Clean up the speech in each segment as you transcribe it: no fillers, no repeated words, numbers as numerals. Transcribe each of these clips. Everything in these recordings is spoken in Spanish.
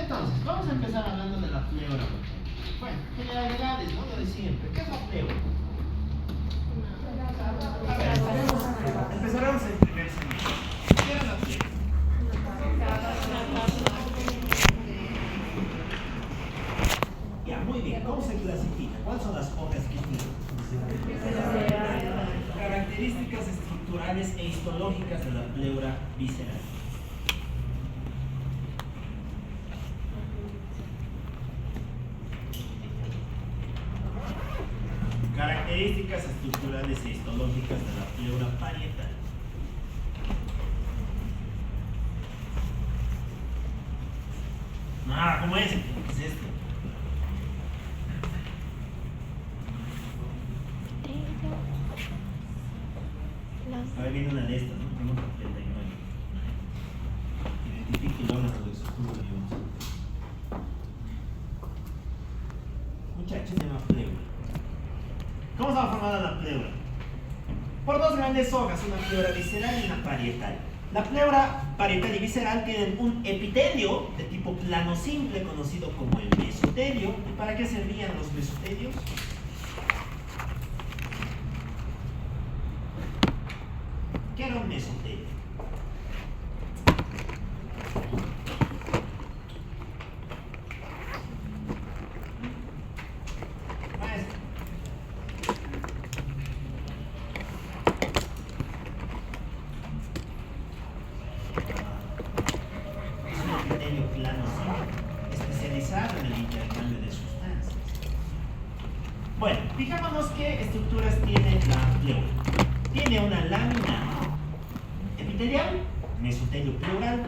Entonces, vamos a empezar hablando de la pleura. Bueno, generalidades, ¿no? Lo de siempre. ¿Qué es la pleura? A ver, empezaremos el primer semestre. ¿Qué era la pleura? Ya, muy bien. ¿Cómo se clasifica? ¿Cuáles son las hojas que tienen? Características estructurales e histológicas de la pleura visceral. Características estructurales e histológicas de la pleura parietal. Ah, ¿cómo es? ¿Qué es esto? A ver, viene una de estas, ¿no? Tengo 39. Identifique el órgano de estructura de Dios. Muchachos, se llama pleura. ¿Cómo está formada la pleura? Por dos grandes hojas, una pleura visceral y una parietal. La pleura parietal y visceral tienen un epitelio de tipo plano simple conocido como el mesotelio. ¿Y para qué servían los mesotelios? ¿Qué era un mesotelio? Maestro. Es un epitelio plano simple, especializado en el intercambio de sustancias. Bueno, fijémonos qué estructuras tiene la pleura. Tiene una lámina epitelial, mesotelio pleural,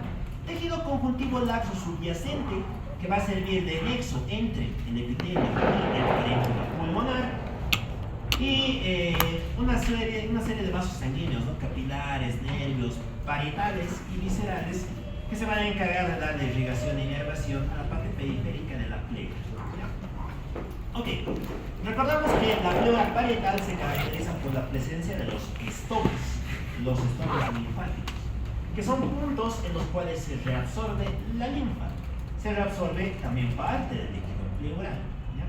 tejido conjuntivo laxo subyacente que va a servir de nexo entre el epitelio y el parénquima pulmonar, y una serie de vasos sanguíneos, ¿no? Capilares, nervios, parietales y viscerales que se van a encargar de darle irrigación e inervación a la parte periférica de la pleura. Ok, recordamos que la pleura parietal se caracteriza por la presencia de los estomas linfáticos, que son puntos en los cuales se reabsorbe la linfa. Se reabsorbe también parte del líquido pleural, ¿ya?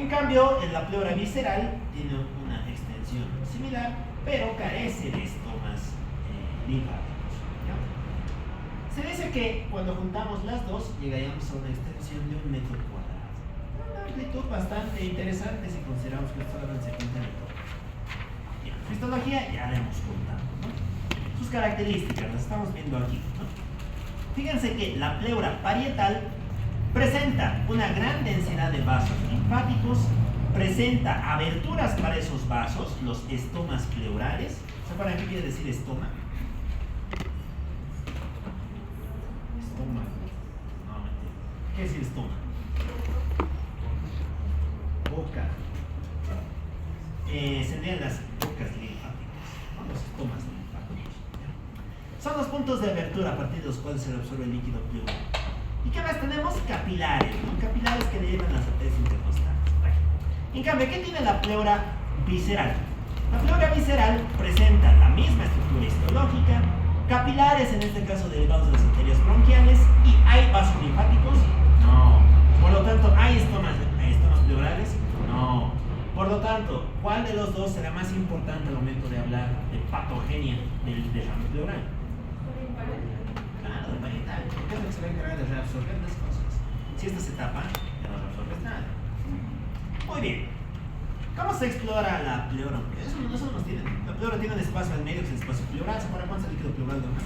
En cambio, en la pleura visceral tiene una extensión similar, pero carece de estomas linfáticos, ¿ya? Se dice que cuando juntamos las dos llegaríamos a una extensión de 1 metro cuadrado. Una amplitud bastante interesante si consideramos que esto se cuenta en el todo. Histología ya la hemos contado, ¿no? Sus características las estamos viendo aquí, ¿no? Fíjense que la pleura parietal presenta una gran densidad de vasos linfáticos, presenta aberturas para esos vasos, los estomas pleurales. ¿Se acuerdan qué quiere decir estoma? Estoma. No, mentira. ¿Qué es estoma? Boca. Serían las bocas linfáticas, ¿no? Los estomas linfáticos, ¿ya? Son los puntos de abertura a partir de los cuales se absorbe el líquido pleural. ¿Y qué más tenemos? Capilares, ¿no? Capilares que le llevan las arterias intercostales. En cambio, ¿qué tiene la pleura visceral? La pleura visceral presenta la misma estructura histológica, capilares, en este caso derivados de las arterias bronquiales, y ¿hay vasos linfáticos? No. Por lo tanto, ¿hay estomas pleurales? No. Por lo tanto, ¿cuál de los dos será más importante al momento de hablar de patogenia del derrame pleural? Claro, el parietal. ¿Qué es lo que se va a encargar de reabsorber las cosas? Si esta se tapa, ya no reabsorbes nada. Muy bien. ¿Cómo se explora la pleura? Eso no nos tiene. La pleura tiene un espacio al medio que es el espacio pleural. ¿Se acuerdan cuánto es el líquido pleural de más?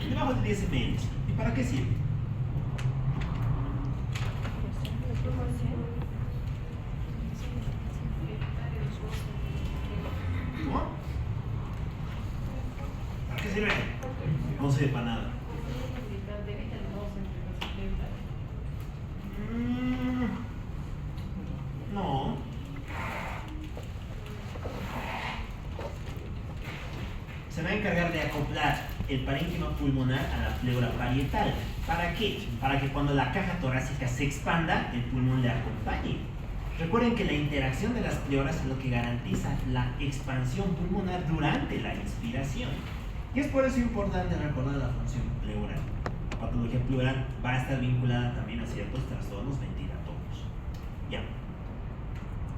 Debajo de 10 ml. ¿Y para qué sirve? ¿Cómo? ¿Para qué sirve? No sirve para nada. No. Se va a encargar de acoplar el parénquima pulmonar a la pleura parietal. ¿Para qué? Para que cuando la caja torácica se expanda, el pulmón le acompañe. Recuerden que la interacción de las pleuras es lo que garantiza la expansión pulmonar durante la inspiración. Y es por eso importante recordar la función pleural. La patología pleural va a estar vinculada también a ciertos trastornos ventilatorios. Ya.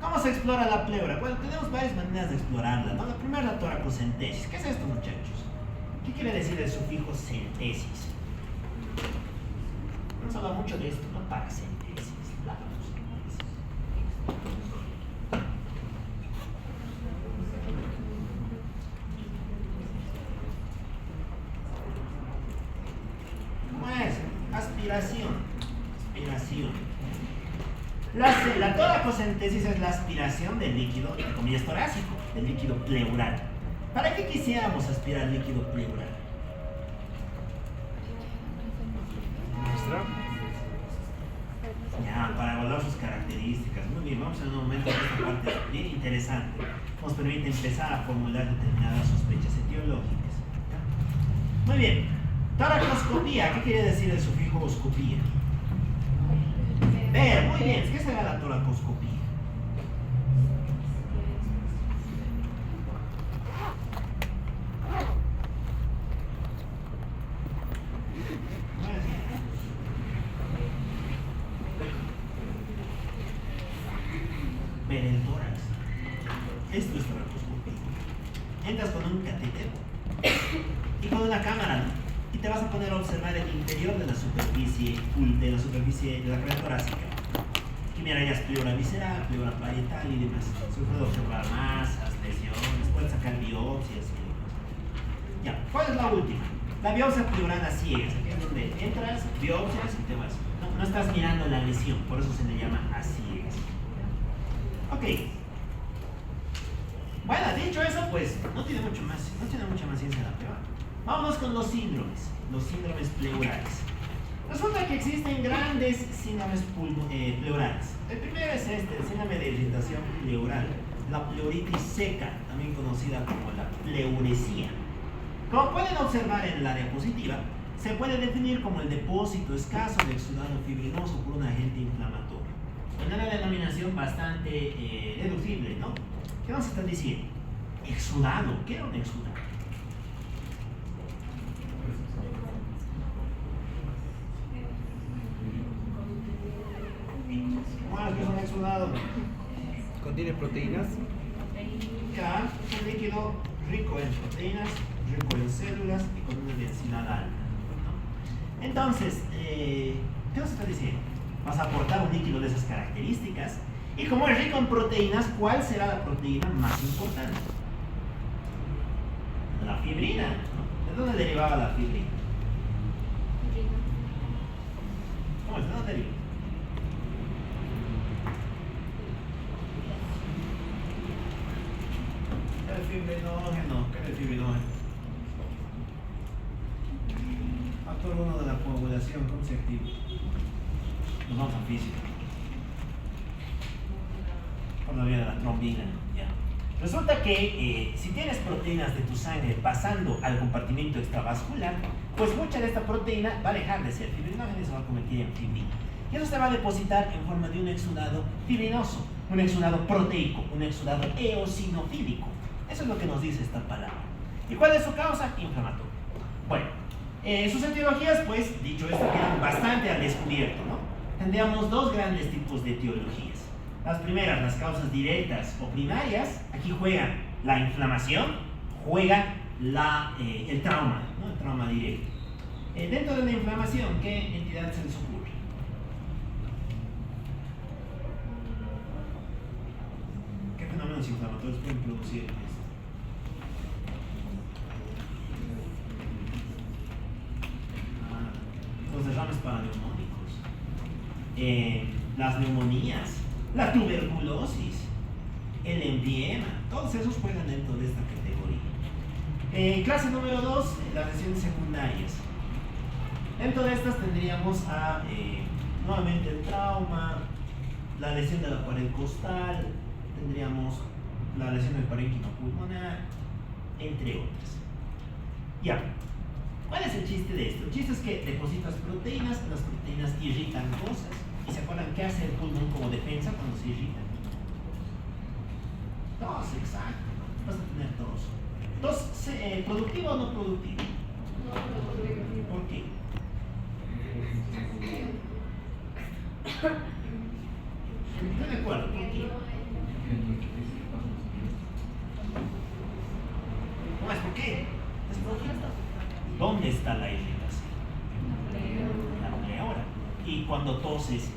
¿Cómo se explora la pleura? Bueno, tenemos varias maneras de explorarla, ¿no? La primera es la toracocentesis. ¿Qué es esto, muchachos? ¿Qué quiere decir el sufijo centesis? No se habla mucho de esto, ¿no? Paracentesis, lactocentesis. ¿Cómo es? Aspiración. La toracocentesis es la aspiración del líquido, entre comillas, torácico, del líquido pleural. ¿Para qué quisiéramos aspirar líquido pleural? Ya, para evaluar sus características. Muy bien, vamos en un momento a esta parte bien interesante. Nos permite empezar a formular determinadas sospechas etiológicas. Muy bien. Toracoscopía. ¿Qué quiere decir el sufijo oscopía? Ver, muy bien. ¿Qué será la toracoscopía? Ver el tórax. Esto es toracoscopía. Entras con un catéter y con una cámara, ¿no? Y te vas a poner a observar el interior de la superficie de la cavidad torácica. Y mira, ya es pleura visceral, pleura parietal y demás. Se puede observar masas, lesiones, puedes sacar biopsias y demás. Ya, ¿cuál es la última? La biopsia pleurana ciegas. Aquí es donde entras, biopsias y te vas. No estás mirando la lesión, por eso se le llama a ciegas. Ok. Bueno, dicho eso, pues no tiene mucha más ciencia la prueba. Vámonos con los síndromes pleurales. Resulta que existen grandes síndromes pleurales. El primero es este, el síndrome de irritación pleural, la pleuritis seca, también conocida como la pleuresía. Como pueden observar en la diapositiva, se puede definir como el depósito escaso de exudado fibrinoso por un agente inflamatorio. Una denominación bastante deducible, ¿no? ¿Qué nos están diciendo? Exudado. ¿Qué era un exudado? ¿Cómo es que es un exudado? ¿Contiene proteínas? Ya, es un líquido rico en proteínas, rico en células y con una densidad alta. Entonces, ¿qué nos está diciendo? Vas a aportar un líquido de esas características. Y como es rico en proteínas, ¿cuál será la proteína más importante? La fibrina, ¿no? ¿De dónde derivaba la fibrina? ¿Cómo es? ¿De dónde deriva? El fibrinógeno. ¿Qué es el fibrinógeno? Factor 1 de la coagulación, ¿cómo se activa? Nos vamos a física. Por la vía de la trombina, ya. Resulta que si tienes proteínas de tu sangre pasando al compartimento extravascular, pues mucha de esta proteína va a dejar de ser fibrinógena y se va a convertir en fibrina. Y eso se va a depositar en forma de un exudado fibrinoso, un exudado proteico, un exudado eosinofílico. Eso es lo que nos dice esta palabra. ¿Y cuál es su causa? Inflamatoria. Bueno, sus etiologías, pues, dicho esto, quedan bastante al descubierto, ¿no? Tendríamos dos grandes tipos de etiologías. Las primeras, las causas directas o primarias. Aquí juega la inflamación, juega el trauma, ¿no? El trauma directo. Dentro de la inflamación, ¿qué entidad se les ocurre? ¿Qué fenómenos inflamatorios pueden producir esto? Los derrames paraneumónicos, las neumonías, la tuberculosis, el empiema, todos esos juegan dentro de esta categoría. Clase número 2, las lesiones secundarias. Dentro de estas tendríamos nuevamente el trauma, la lesión de la pared costal, tendríamos la lesión del parénquima pulmonar, entre otras. Ya. ¿Cuál es el chiste de esto? El chiste es que depositas proteínas, las proteínas irritan cosas. ¿Y se acuerdan qué hace el pulmón como defensa cuando se irrita? Tos, exacto. Vas a tener tos. ¿Productivo o no productivo? ¿Por qué? Estoy de acuerdo, ¿por qué? ¿Cómo es? ¿Por qué? Es productivo. ¿Dónde está la irritación? La pleura. Y cuando toses,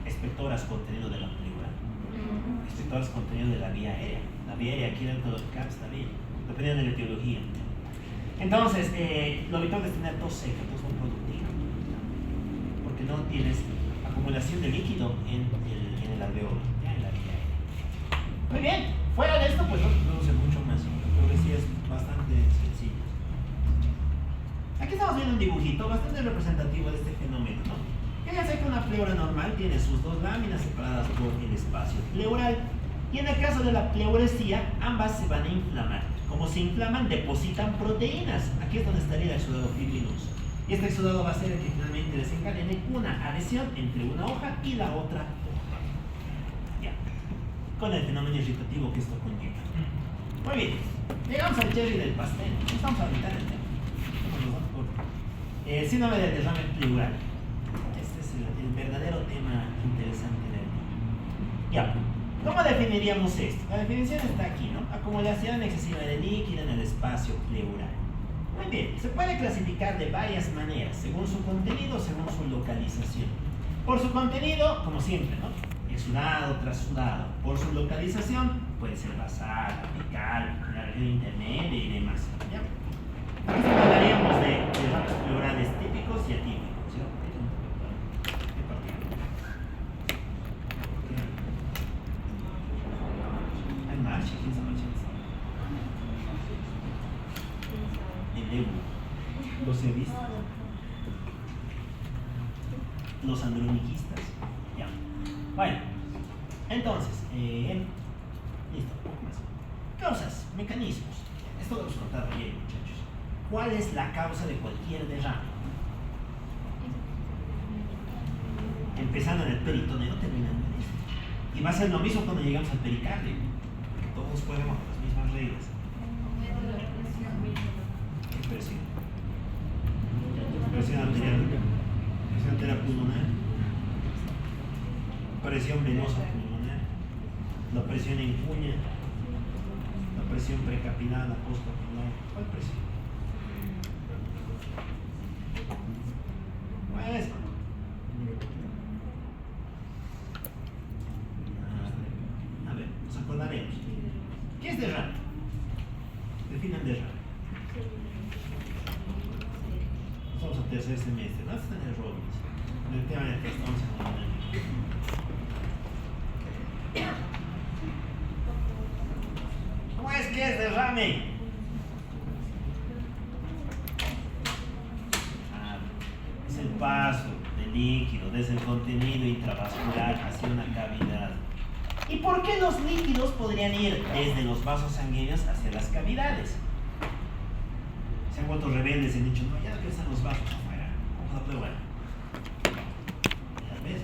expectoras contenido de la pleura, expectoras contenido de la vía aérea. La vía aérea aquí dentro del CAP está bien, dependiendo de la etiología. Entonces, lo habitual es tener tos seca, tos no productiva, porque no tienes acumulación de líquido en el alveolo, ya en la vía aérea. Muy bien, fuera de esto, pues no se produce mucho más. Creo que sí es bastante sencillo. Aquí estamos viendo un dibujito bastante representativo de este fenómeno, ¿no? Fíjense que una pleura normal tiene sus dos láminas separadas por el espacio pleural. Y en el caso de la pleuresía, ambas se van a inflamar. Como se inflaman, depositan proteínas. Aquí es donde estaría el exudado fibrinoso. Y este exudado va a ser el que finalmente desencadene una adhesión entre una hoja y la otra hoja. Ya. Con el fenómeno irritativo que esto conlleva. Muy bien. Llegamos al cherry del pastel. Estamos a mitad del tema. Síndrome del derrame pleural. Este es el verdadero tema interesante del día. Ya. ¿Cómo definiríamos esto? La definición está aquí, ¿no? Acumulación excesiva de líquido en el espacio pleural. Muy bien, se puede clasificar de varias maneras, según su contenido, según su localización. Por su contenido, como siempre, ¿no? Exudado, trasudado. Por su localización, puede ser basal, apical, la región intermedia y demás. ¿Ya? Entonces hablaríamos de derrames pleurales típicos y atípicos, ¿sí? Hay marcha, ¿quién se marcha? El Evo. Los he visto. Los androniquistas. Ya. Bueno, entonces, listo, poco más. Causas, mecanismos. Esto lo hemos contado ayer, muchachos. ¿Cuál es la causa de cualquier derrame? Empezando en el peritoneo, terminando en esto. Y va a ser lo mismo cuando llegamos al pericardio. Todos juegan bajo las mismas reglas. ¿Qué presión? Presión arterial pulmonar. Presión venosa pulmonar. La presión en cuña. La presión precapilar, la postcapilar. ¿Cuál presión? Pues, a ver, nos acordaremos. ¿Qué es derrame? Definan derrame. Estamos al tercer semestre, ¿no? Está en el Robbins. En el tema del que estamos hablando. ¿Cómo es que es derrame? Es el paso del líquido desde el contenido intravascular hacia una cavidad. ¿Y por qué los líquidos podrían ir desde los vasos sanguíneos hacia las cavidades? Se han vuelto rebeldes y han dicho, no, ya no quiero estar los vasos afuera, vamos a la pleura. Tal vez,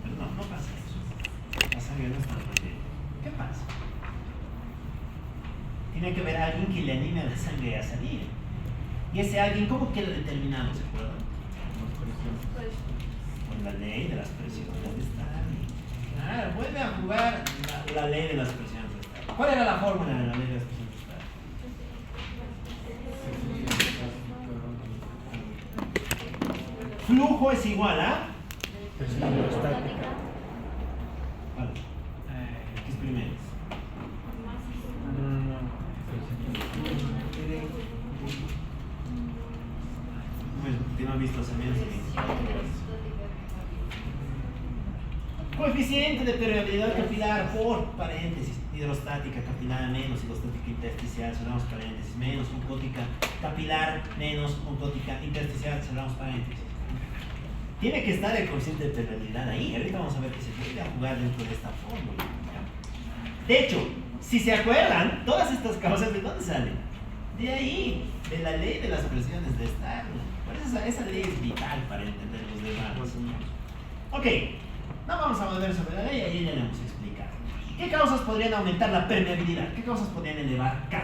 pero no pasa eso. La sangre no está rebelde. ¿Qué pasa? Tiene que haber alguien que le anime a la sangre a salir. Y ese alguien, ¿cómo queda determinado? ¿Se acuerdan? Con la ley de las presiones de Stalin. Claro, vuelve a jugar la ley de las presiones de Stalin. ¿Cuál era la fórmula de la ley de las presiones de Stalin? Flujo es igual a Presión hidrostática. Vale. ¿Qué es primero? Bueno, que no han visto semillas. Coeficiente de permeabilidad capilar por paréntesis, hidrostática capilar menos hidrostática intersticial, cerramos paréntesis, menos oncótica capilar menos oncótica intersticial, cerramos paréntesis. Tiene que estar el coeficiente de permeabilidad ahí. Ahorita vamos a ver que se puede jugar dentro de esta fórmula. De hecho, si se acuerdan, todas estas causas, ¿de dónde salen? De ahí, de la ley de las presiones de Stalin. Por eso esa ley es vital para entender los derrames. Ok, no vamos a volver sobre la ley, ahí ya le hemos explicado. ¿Qué causas podrían aumentar la permeabilidad? ¿Qué causas podrían elevar K?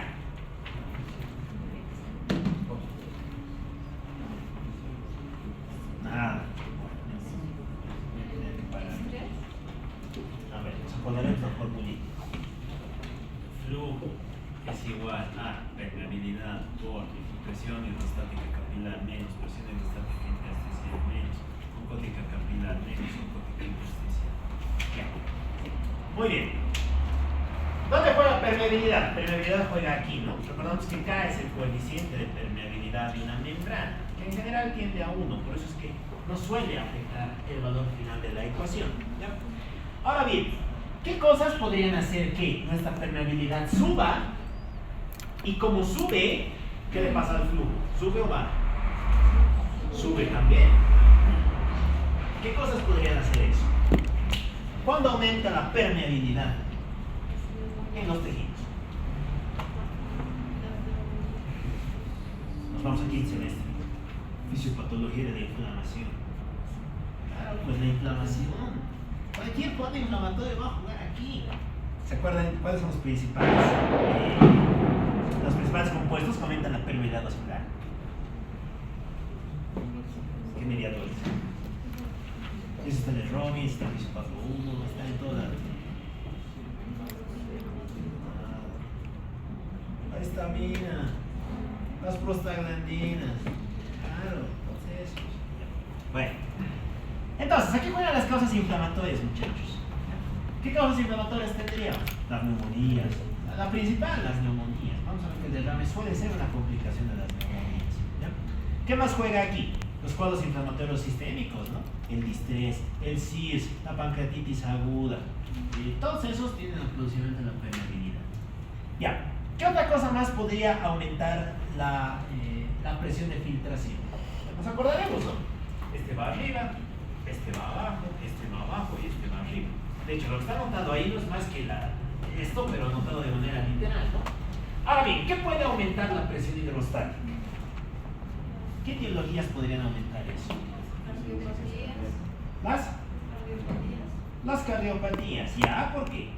A, permeabilidad por presión hidrostática capilar menos presión hidrostática intersticial menos oncótica capilar menos oncótica intersticial. Ya. Muy bien. ¿Dónde juega permeabilidad? Permeabilidad juega aquí, ¿no? Recordamos que K es el coeficiente de permeabilidad de una membrana, que en general tiende a 1, por eso es que no suele afectar el valor final de la ecuación. ¿Ya? Ahora bien, ¿qué cosas podrían hacer que nuestra permeabilidad suba? Y como sube, ¿qué le pasa al flujo? ¿Sube o baja? Sube también. ¿Qué cosas podrían hacer eso? ¿Cuándo aumenta la permeabilidad en los tejidos? Nos vamos aquí al semestre. Fisiopatología de la inflamación. Claro, pues la inflamación. Cualquier cuadro inflamatorio va a jugar aquí. ¿Se acuerdan cuáles son los principales compuestos que aumentan la permeabilidad vascular? ¿Qué mediadores? Eso está en el Romi, está en el fisiopatología 1, está en todas las. La histamina, las prostaglandinas, claro, procesos. Bueno, entonces, aquí juegan las causas inflamatorias, muchachos. ¿Qué causas inflamatorias tendríamos? Las neumonías. La principal, las neumonías. Vamos a ver que el derrame suele ser una complicación de las neumonías. ¿Ya? ¿Qué más juega aquí? Los cuadros inflamatorios sistémicos, ¿no? El distrés, el CIRS, la pancreatitis aguda. Todos esos tienen aproximadamente la permeabilidad. Ya. ¿Qué otra cosa más podría aumentar la presión de filtración? Nos acordaremos, ¿no? Este va arriba, este va abajo, este va abajo y este va arriba. De hecho, lo que está anotado ahí no es más que esto, pero anotado de manera literal, ¿no? Ahora bien, ¿qué puede aumentar la presión hidrostática? ¿Qué etiologías podrían aumentar eso? Las cardiopatías. ¿Ya? ¿Por qué?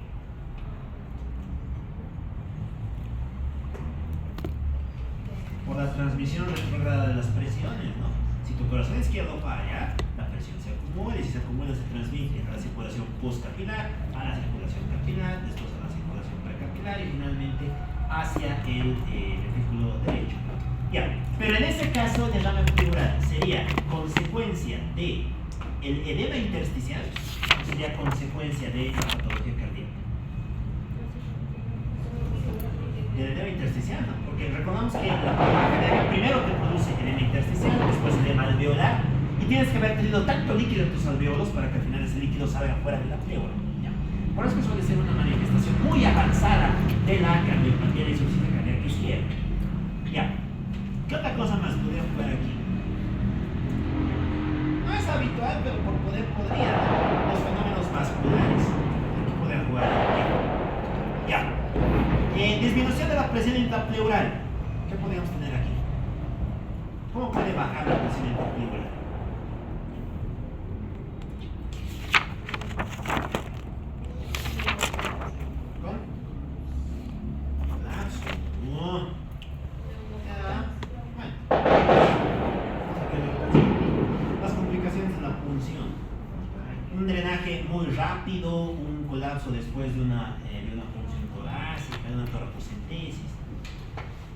Por la transmisión retrógrada de las presiones, ¿no? Si tu corazón izquierdo falla, la presión se acumula y si se acumula se transmite a la circulación postcapilar, a la circulación capilar, después a la circulación precapilar y finalmente hacia el ventrículo derecho. Ya, pero en ese caso el derrame pleural sería consecuencia de el edema intersticial o sería consecuencia de la patología cardíaca. Del edema intersticial, ¿no? Porque recordamos que la patología cardíaca primero te produce edema intersticial, después edema alveolar y tienes que haber tenido tanto líquido en tus alveolos para que al final ese líquido salga fuera de la pleura. ¿Ya? Por eso que suele ser una manifestación muy avanzada de la cardiopatía de insuficiencia cardíaca izquierda. Ya. ¿Qué otra cosa más podría jugar aquí? No es habitual, pero por poder podría, ¿no? Los fenómenos vasculares. Aquí podría jugar aquí. Ya. Disminución de la presión intrapleural. ¿Qué podríamos tener aquí? ¿Cómo puede bajar la presión intrapleural? ¿Con? Colapso. No. Ya. Bueno. Las complicaciones de la punción. Un drenaje muy rápido, un colapso después de una punción torácica, de una toracocentesis.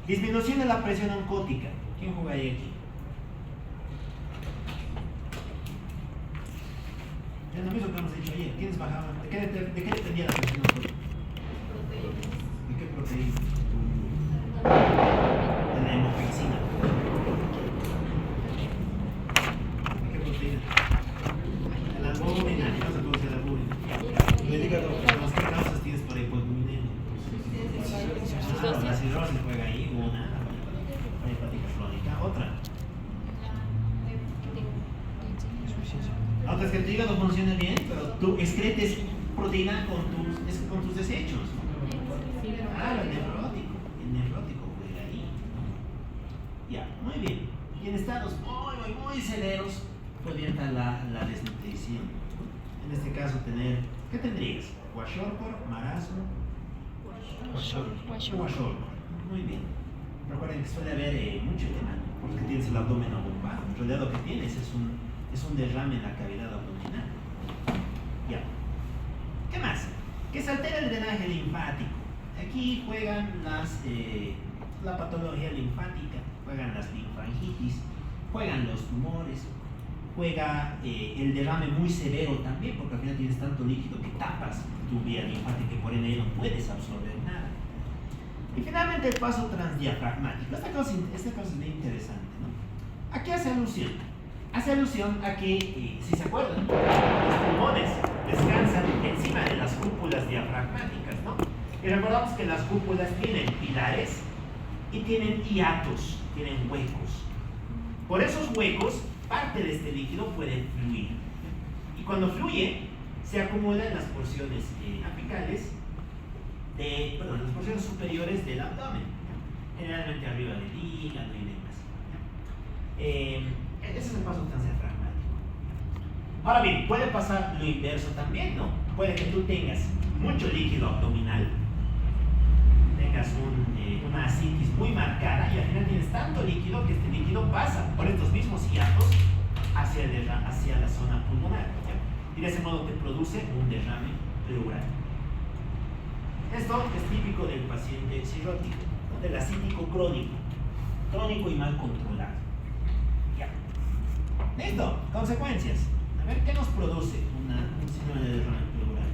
Disminución de la presión oncótica. ¿Quién juega ahí aquí? Es lo mismo que hemos dicho ayer. ¿Quiénes bajaban? ¿De qué dependía la presión oncótica? ¿De qué proteína? De la hemopexina. ¿De qué proteína? De la albúmina. ¿Qué se produce la albúmina? ¿Qué causas tienes para hipoalbuminemia? La cirrosis juega ahí, una hepática crónica, otra. Otra es que tu hígado funcione bien, pero tú excretes proteína con tus desechos. Claro, el nefrótico juega ahí. Ya, muy bien. Y en estados muy severos puede entrar la desnutrición. En este caso ¿qué tendrías? Kwashiorkor, marasmo. Kwashiorkor. Muy bien. Recuerden que suele haber mucho edema, porque tienes el abdomen abombado. En realidad lo que tienes es un derrame en la cavidad abdominal. Ya. ¿Qué más? Que se altera el drenaje linfático. Aquí juegan las la patología linfática, juegan las linfangitis, juegan los tumores, juega el derrame muy severo también, porque al final tienes tanto líquido que tapas tu vía linfática y por ende no puedes absorber nada. Y finalmente el paso transdiafragmático. Esta cosa es bien interesante, ¿no? ¿A qué hace alusión? Hace alusión a que, si se acuerdan, los pulmones descansan encima de las cúpulas diafragmáticas, ¿no? Y recordamos que las cúpulas tienen pilares y tienen hiatos, tienen huecos. Por esos huecos, parte de este líquido puede fluir. Y cuando fluye, se acumula en las porciones apicales, en las porciones superiores del abdomen, ¿no? Generalmente arriba del hígado y demás, ¿no? Ese es el paso transdiafragmático. Ahora bien, puede pasar lo inverso también, ¿no? Puede que tú tengas mucho líquido abdominal, tengas una ascitis muy marcada y al final tienes tanto líquido que este líquido pasa por estos mismos hiatos hacia la zona pulmonar, ¿ya? Y de ese modo te produce un derrame pleural. Esto es típico del paciente cirrótico, ¿no? Del ascítico crónico y mal controlado. Ya. Listo, consecuencias. A ver, ¿qué nos produce un síndrome de derrame pleural?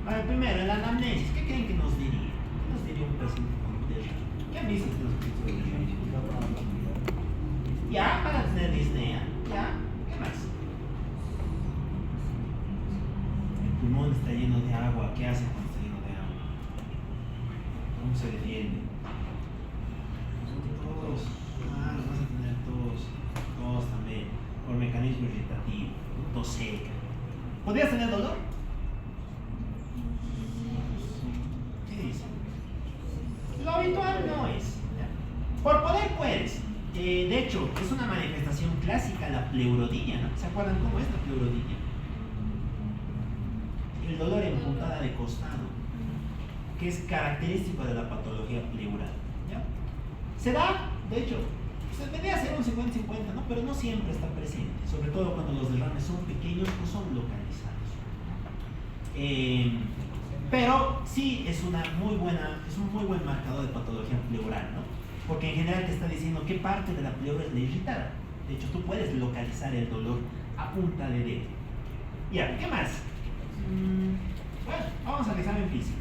A ver, primero, el anamnesis. ¿Qué creen que nos diría? ¿Qué nos diría un paciente con derrame? ¿Qué han visto que nos produce derrame? Ya, para tener disnea. Ya, ¿qué más? El pulmón está lleno de agua. ¿Qué hace cuando está lleno de agua? ¿Cómo se defiende? Tos. Ah, vas a tener tos también. Por mecanismo irritativo. Tos seca. ¿Podrías tener dolor? ¿Qué dice? Lo habitual no es. Por poder puedes. De hecho, es una manifestación clásica la pleurodía, ¿no? ¿Se acuerdan cómo es la pleurodía? El dolor en puntada de costado, que es característico de la patología pleural, ¿ya? Se da, de hecho, se vendría a ser un 50-50, ¿no? Pero no siempre está presente, sobre todo cuando los derrames son pequeños o son localizados. Pero sí es un muy buen marcador de patología pleural, ¿no? Porque en general te está diciendo qué parte de la pleura es la irritada. De hecho, tú puedes localizar el dolor a punta de dedo. Ya, ¿qué más? Bueno, vamos al examen físico.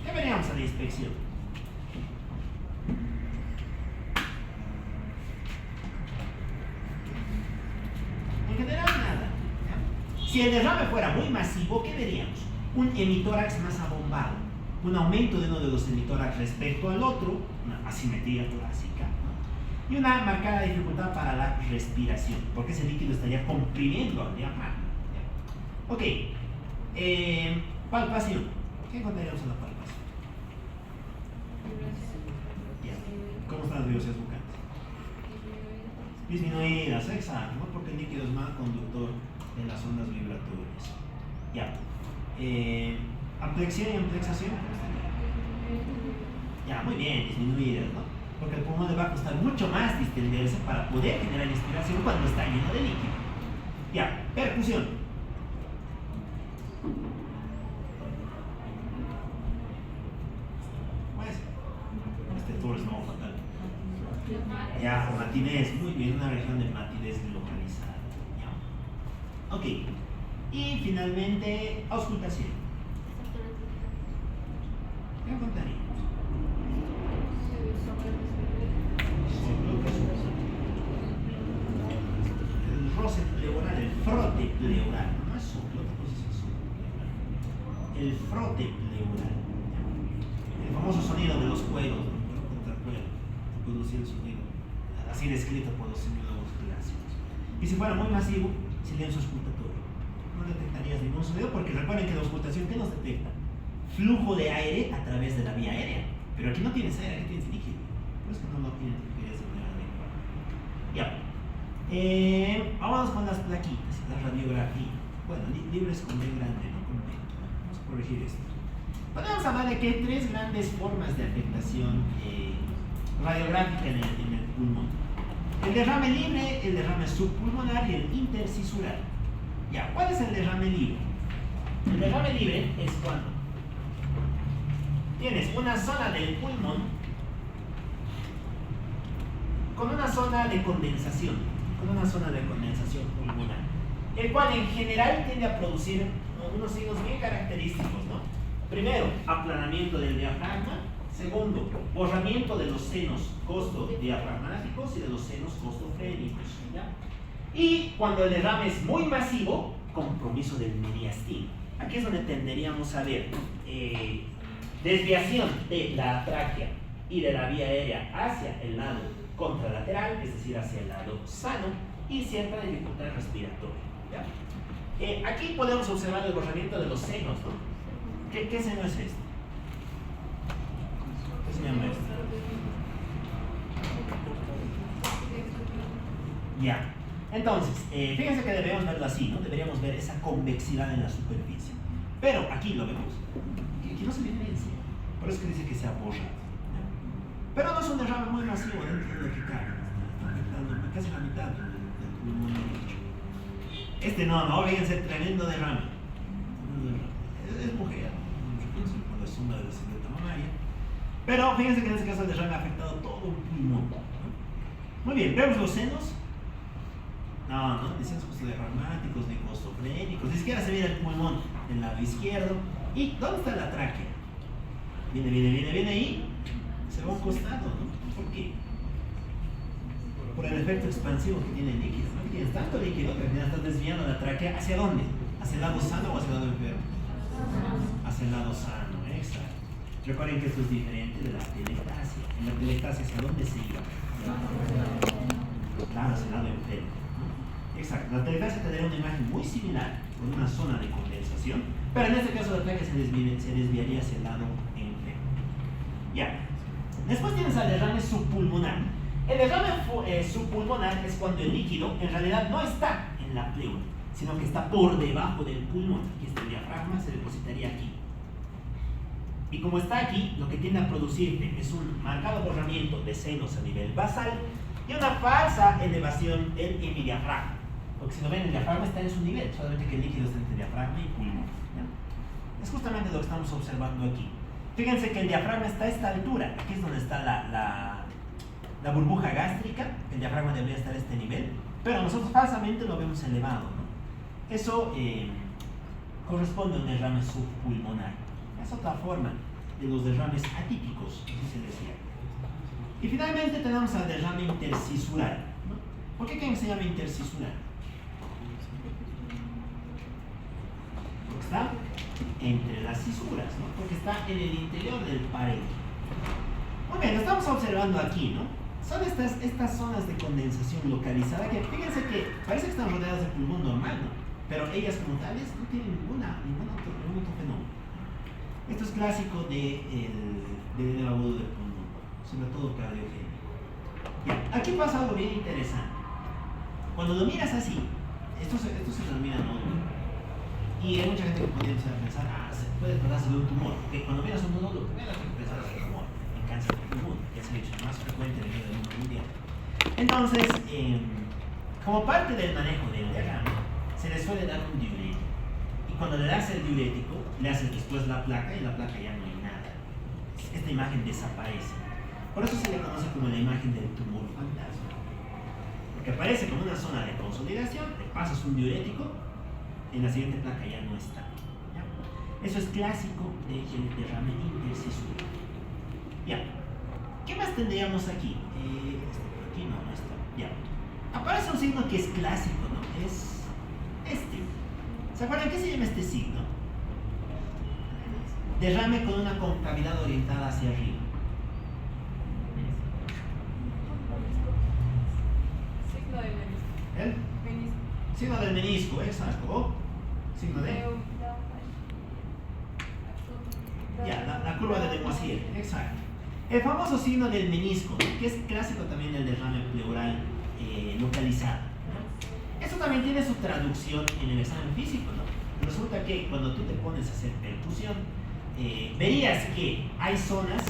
¿Qué veríamos a la inspección? En general, nada, ¿ya? Si el derrame fuera muy masivo, ¿qué veríamos? Un hemitórax más abombado, un aumento de uno de los hemitórax respecto al otro, una asimetría torácica, ¿no? Y una marcada dificultad para la respiración, porque ese líquido estaría comprimiendo al diafragma. Ok, palpación. ¿Qué encontraríamos en la palpación? ¿Cómo están las velocidades bucales? Disminuidas, exacto, ¿no? Porque el líquido es más conductor de las ondas vibratorias. Ya. Ampliación y amplexación. Ya, muy bien, disminuidas, ¿no? Porque el pulmón le va a costar mucho más distenderse para poder generar inspiración cuando está lleno de líquido. Ya, percusión. Pues, este tour es no fatal. Ya, matidez, muy bien, una región de matidez localizada. Ya. Ok. Y finalmente, auscultación. ¿Qué encontraríamos? El roce pleural, el frote pleural, no es soplo, otra cosa es soplo pleural. El frote pleural, el famoso sonido de los cueros, ¿no? Cuero contra cuero, que producía el sonido, así descrito por los semiólogos clásicos. Y si fuera muy masivo, silencio auscultatorio. No detectarías ningún sonido porque recuerden que la auscultación, ¿qué nos detecta? Flujo de aire a través de la vía aérea. Pero aquí no tienes aire, aquí tienes líquido. Por eso que no lo identificarías de manera adecuada. Ya. Vamos con las plaquitas, la radiografía. Bueno, libres con B grande, no con B. Vamos a corregir esto. Podemos hablar de que hay tres grandes formas de afectación radiográfica en el pulmón. El derrame libre, el derrame subpulmonar y el intercisural. Ya, ¿cuál es el derrame libre? El derrame libre es cuando tienes una zona del pulmón con una zona de condensación, pulmonar, el cual en general tiende a producir unos signos bien característicos, ¿no? Primero, aplanamiento del diafragma. Segundo, borramiento de los senos costodiafragmáticos y de los senos costofrénicos, ¿ya? Y cuando el derrame es muy masivo, compromiso del mediastino. Aquí es donde tenderíamos a ver desviación de la tráquea y de la vía aérea hacia el lado contralateral, es decir, hacia el lado sano, y cierta dificultad respiratoria, ¿ya? Aquí podemos observar el borramiento de los senos, ¿no? ¿Qué seno es este? ¿Qué se llama esto? Ya. Entonces, fíjense que debemos verlo así, ¿no? Deberíamos ver esa convexidad en la superficie. Pero aquí lo vemos, que no se diferencia. Por eso que dice que se borra, ¿ya? Pero no es un derrame muy masivo dentro de lo que cabe. Está afectando casi la mitad del pulmón derecho. Este no, fíjense, tremendo derrame. Es mujer, por la suma de la secreta mamaria. Pero fíjense que en este caso el derrame ha afectado todo el pulmón, ¿no? Muy bien, vemos los senos. No, ni senos costodiafragmáticos, ni costofrénicos, ni siquiera se ve el pulmón del lado izquierdo. ¿Y dónde está la tráquea? Viene ahí, se va a un costado, ¿no? ¿Por qué? Por el efecto expansivo que tiene el líquido, ¿no? Que tienes tanto líquido que ya estás desviando la tráquea. ¿Hacia dónde? ¿Hacia el lado sano o hacia el lado enfermo? Hacia el lado sano, exacto. Recuerden que esto es diferente de la telectasia. En la telectasia, ¿hacia dónde se iba? Claro, hacia el lado enfermo. Exacto. La telectasia tendría una imagen muy similar, con una zona de condensación, pero en este caso la tráquea se desviaría hacia el lado enfermo. Ya. Después tienes el derrame subpulmonar. El derrame subpulmonar es cuando el líquido en realidad no está en la pleura, sino que está por debajo del pulmón. Aquí está el diafragma, se depositaría aquí. Y como está aquí, lo que tiende a producirte es un marcado borramiento de senos a nivel basal y una falsa elevación del hemidiafragma. Porque si no ven, el diafragma está en su nivel, solamente que el líquido está entre diafragma y pulmón, ¿ya? Es justamente lo que estamos observando aquí. Fíjense que el diafragma está a esta altura. Aquí es donde está la burbuja gástrica. El diafragma debería estar a este nivel, pero nosotros falsamente lo vemos elevado, ¿no? Eso corresponde a un derrame subpulmonar. Es otra forma de los derrames atípicos, así se decía. Y finalmente tenemos al derrame intercisural, ¿no? ¿Por qué creen que se llama intercisural? Porque está entre las cisuras, ¿no? Porque está en el interior del parénquima. Muy bien, lo estamos observando aquí, ¿no? Son estas zonas de condensación localizada que, fíjense que parece que están rodeadas de pulmón normal, ¿no? Pero ellas como tales no tienen ningún otro fenómeno. Esto es clásico del agudo del pulmón, sobre todo cardiogénico. Ya, aquí pasa algo bien interesante. Cuando lo miras así, esto se denomina nódulo. Y hay mucha gente que podría empezar a pensar, se puede tratarse de un tumor. Porque cuando miras un nódulo, primero que pensar es el tumor, en cáncer de pulmón, que es el hecho más frecuente en el mundo mundial. Entonces, como parte del manejo del derrame, se le suele dar un diurético. Y cuando le das el diurético, le haces después la placa y en la placa ya no hay nada. Esta imagen desaparece. Por eso se le conoce como la imagen del tumor fantasma. Porque aparece como una zona de consolidación, le pasas un diurético, en la siguiente placa ya no está. ¿Ya? Eso es clásico del derrame intercisural. Ya. ¿Qué más tendríamos aquí? Aquí no está. Ya. Aparece un signo que es clásico, ¿no? Es este. ¿Se acuerdan qué se llama este signo? Derrame con una concavidad orientada hacia arriba. Signo del menisco. ¿El? Menisco. Signo del menisco, exacto. O signo de... Ya, la curva de Demoiselle, exacto. El famoso signo del menisco, que es clásico también del derrame pleural localizado, ¿no? Esto también tiene su traducción en el examen físico, ¿no? Resulta que cuando tú te pones a hacer percusión, verías que hay zonas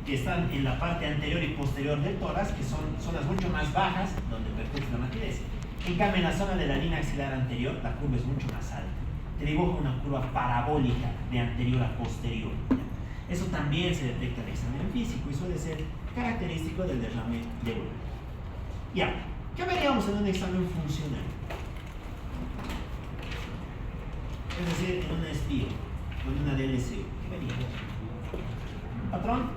que están en la parte anterior y posterior del tórax, que son zonas mucho más bajas, donde percute la matriz. En cambio, en la zona de la línea axilar anterior, la curva es mucho más alta. Te dibujo una curva parabólica de anterior a posterior. Eso también se detecta en el examen físico y suele ser característico del derrame pleural. Ya, ¿qué veríamos en un examen funcional? Es decir, en una SPIO o en una DLC. ¿Qué veríamos? ¿Patrón?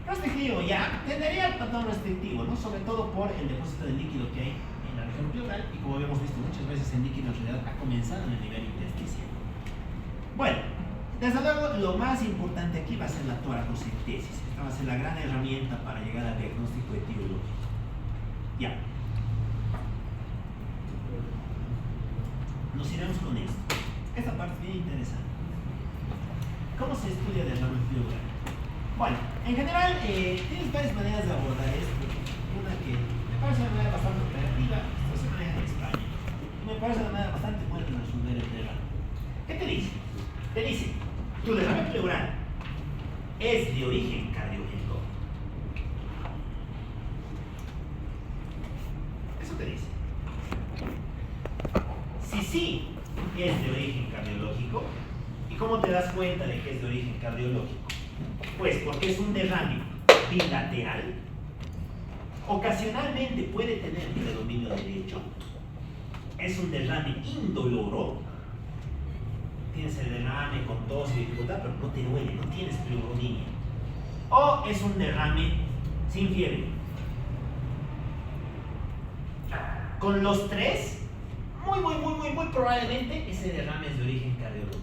Restrictivo, ya. Tendría el patrón restrictivo, ¿no? Sobre todo por el depósito de líquido que hay en la región pleural y como habíamos visto muchas veces el líquido en realidad ha comenzado en el nivel intersticial. Bueno, desde luego lo más importante aquí va a ser la toracocentesis. Esta va a ser la gran herramienta para llegar al diagnóstico etiológico. Ya. Nos iremos con esto. Esta parte es bien interesante. ¿Cómo se estudia el derrame pleural? Bueno, en general tienes varias maneras de abordar esto. Una que me parece una manera bastante operativa, esta se maneja en España. Y me parece una manera bastante buena de resolver el derrame. ¿Qué te dice? Te dice, tu derrame pleural es de origen cardiogénico. Eso te dice. Si sí es de origen cardiológico, ¿y cómo te das cuenta de que es de origen cardiológico? Pues porque es un derrame bilateral, ocasionalmente puede tener predominio derecho, es un derrame indoloro, tienes el derrame con tos y dificultad, pero no te duele, no tienes pleurodinia, o es un derrame sin fiebre. Con los tres, muy probablemente ese derrame es de origen cardiológico.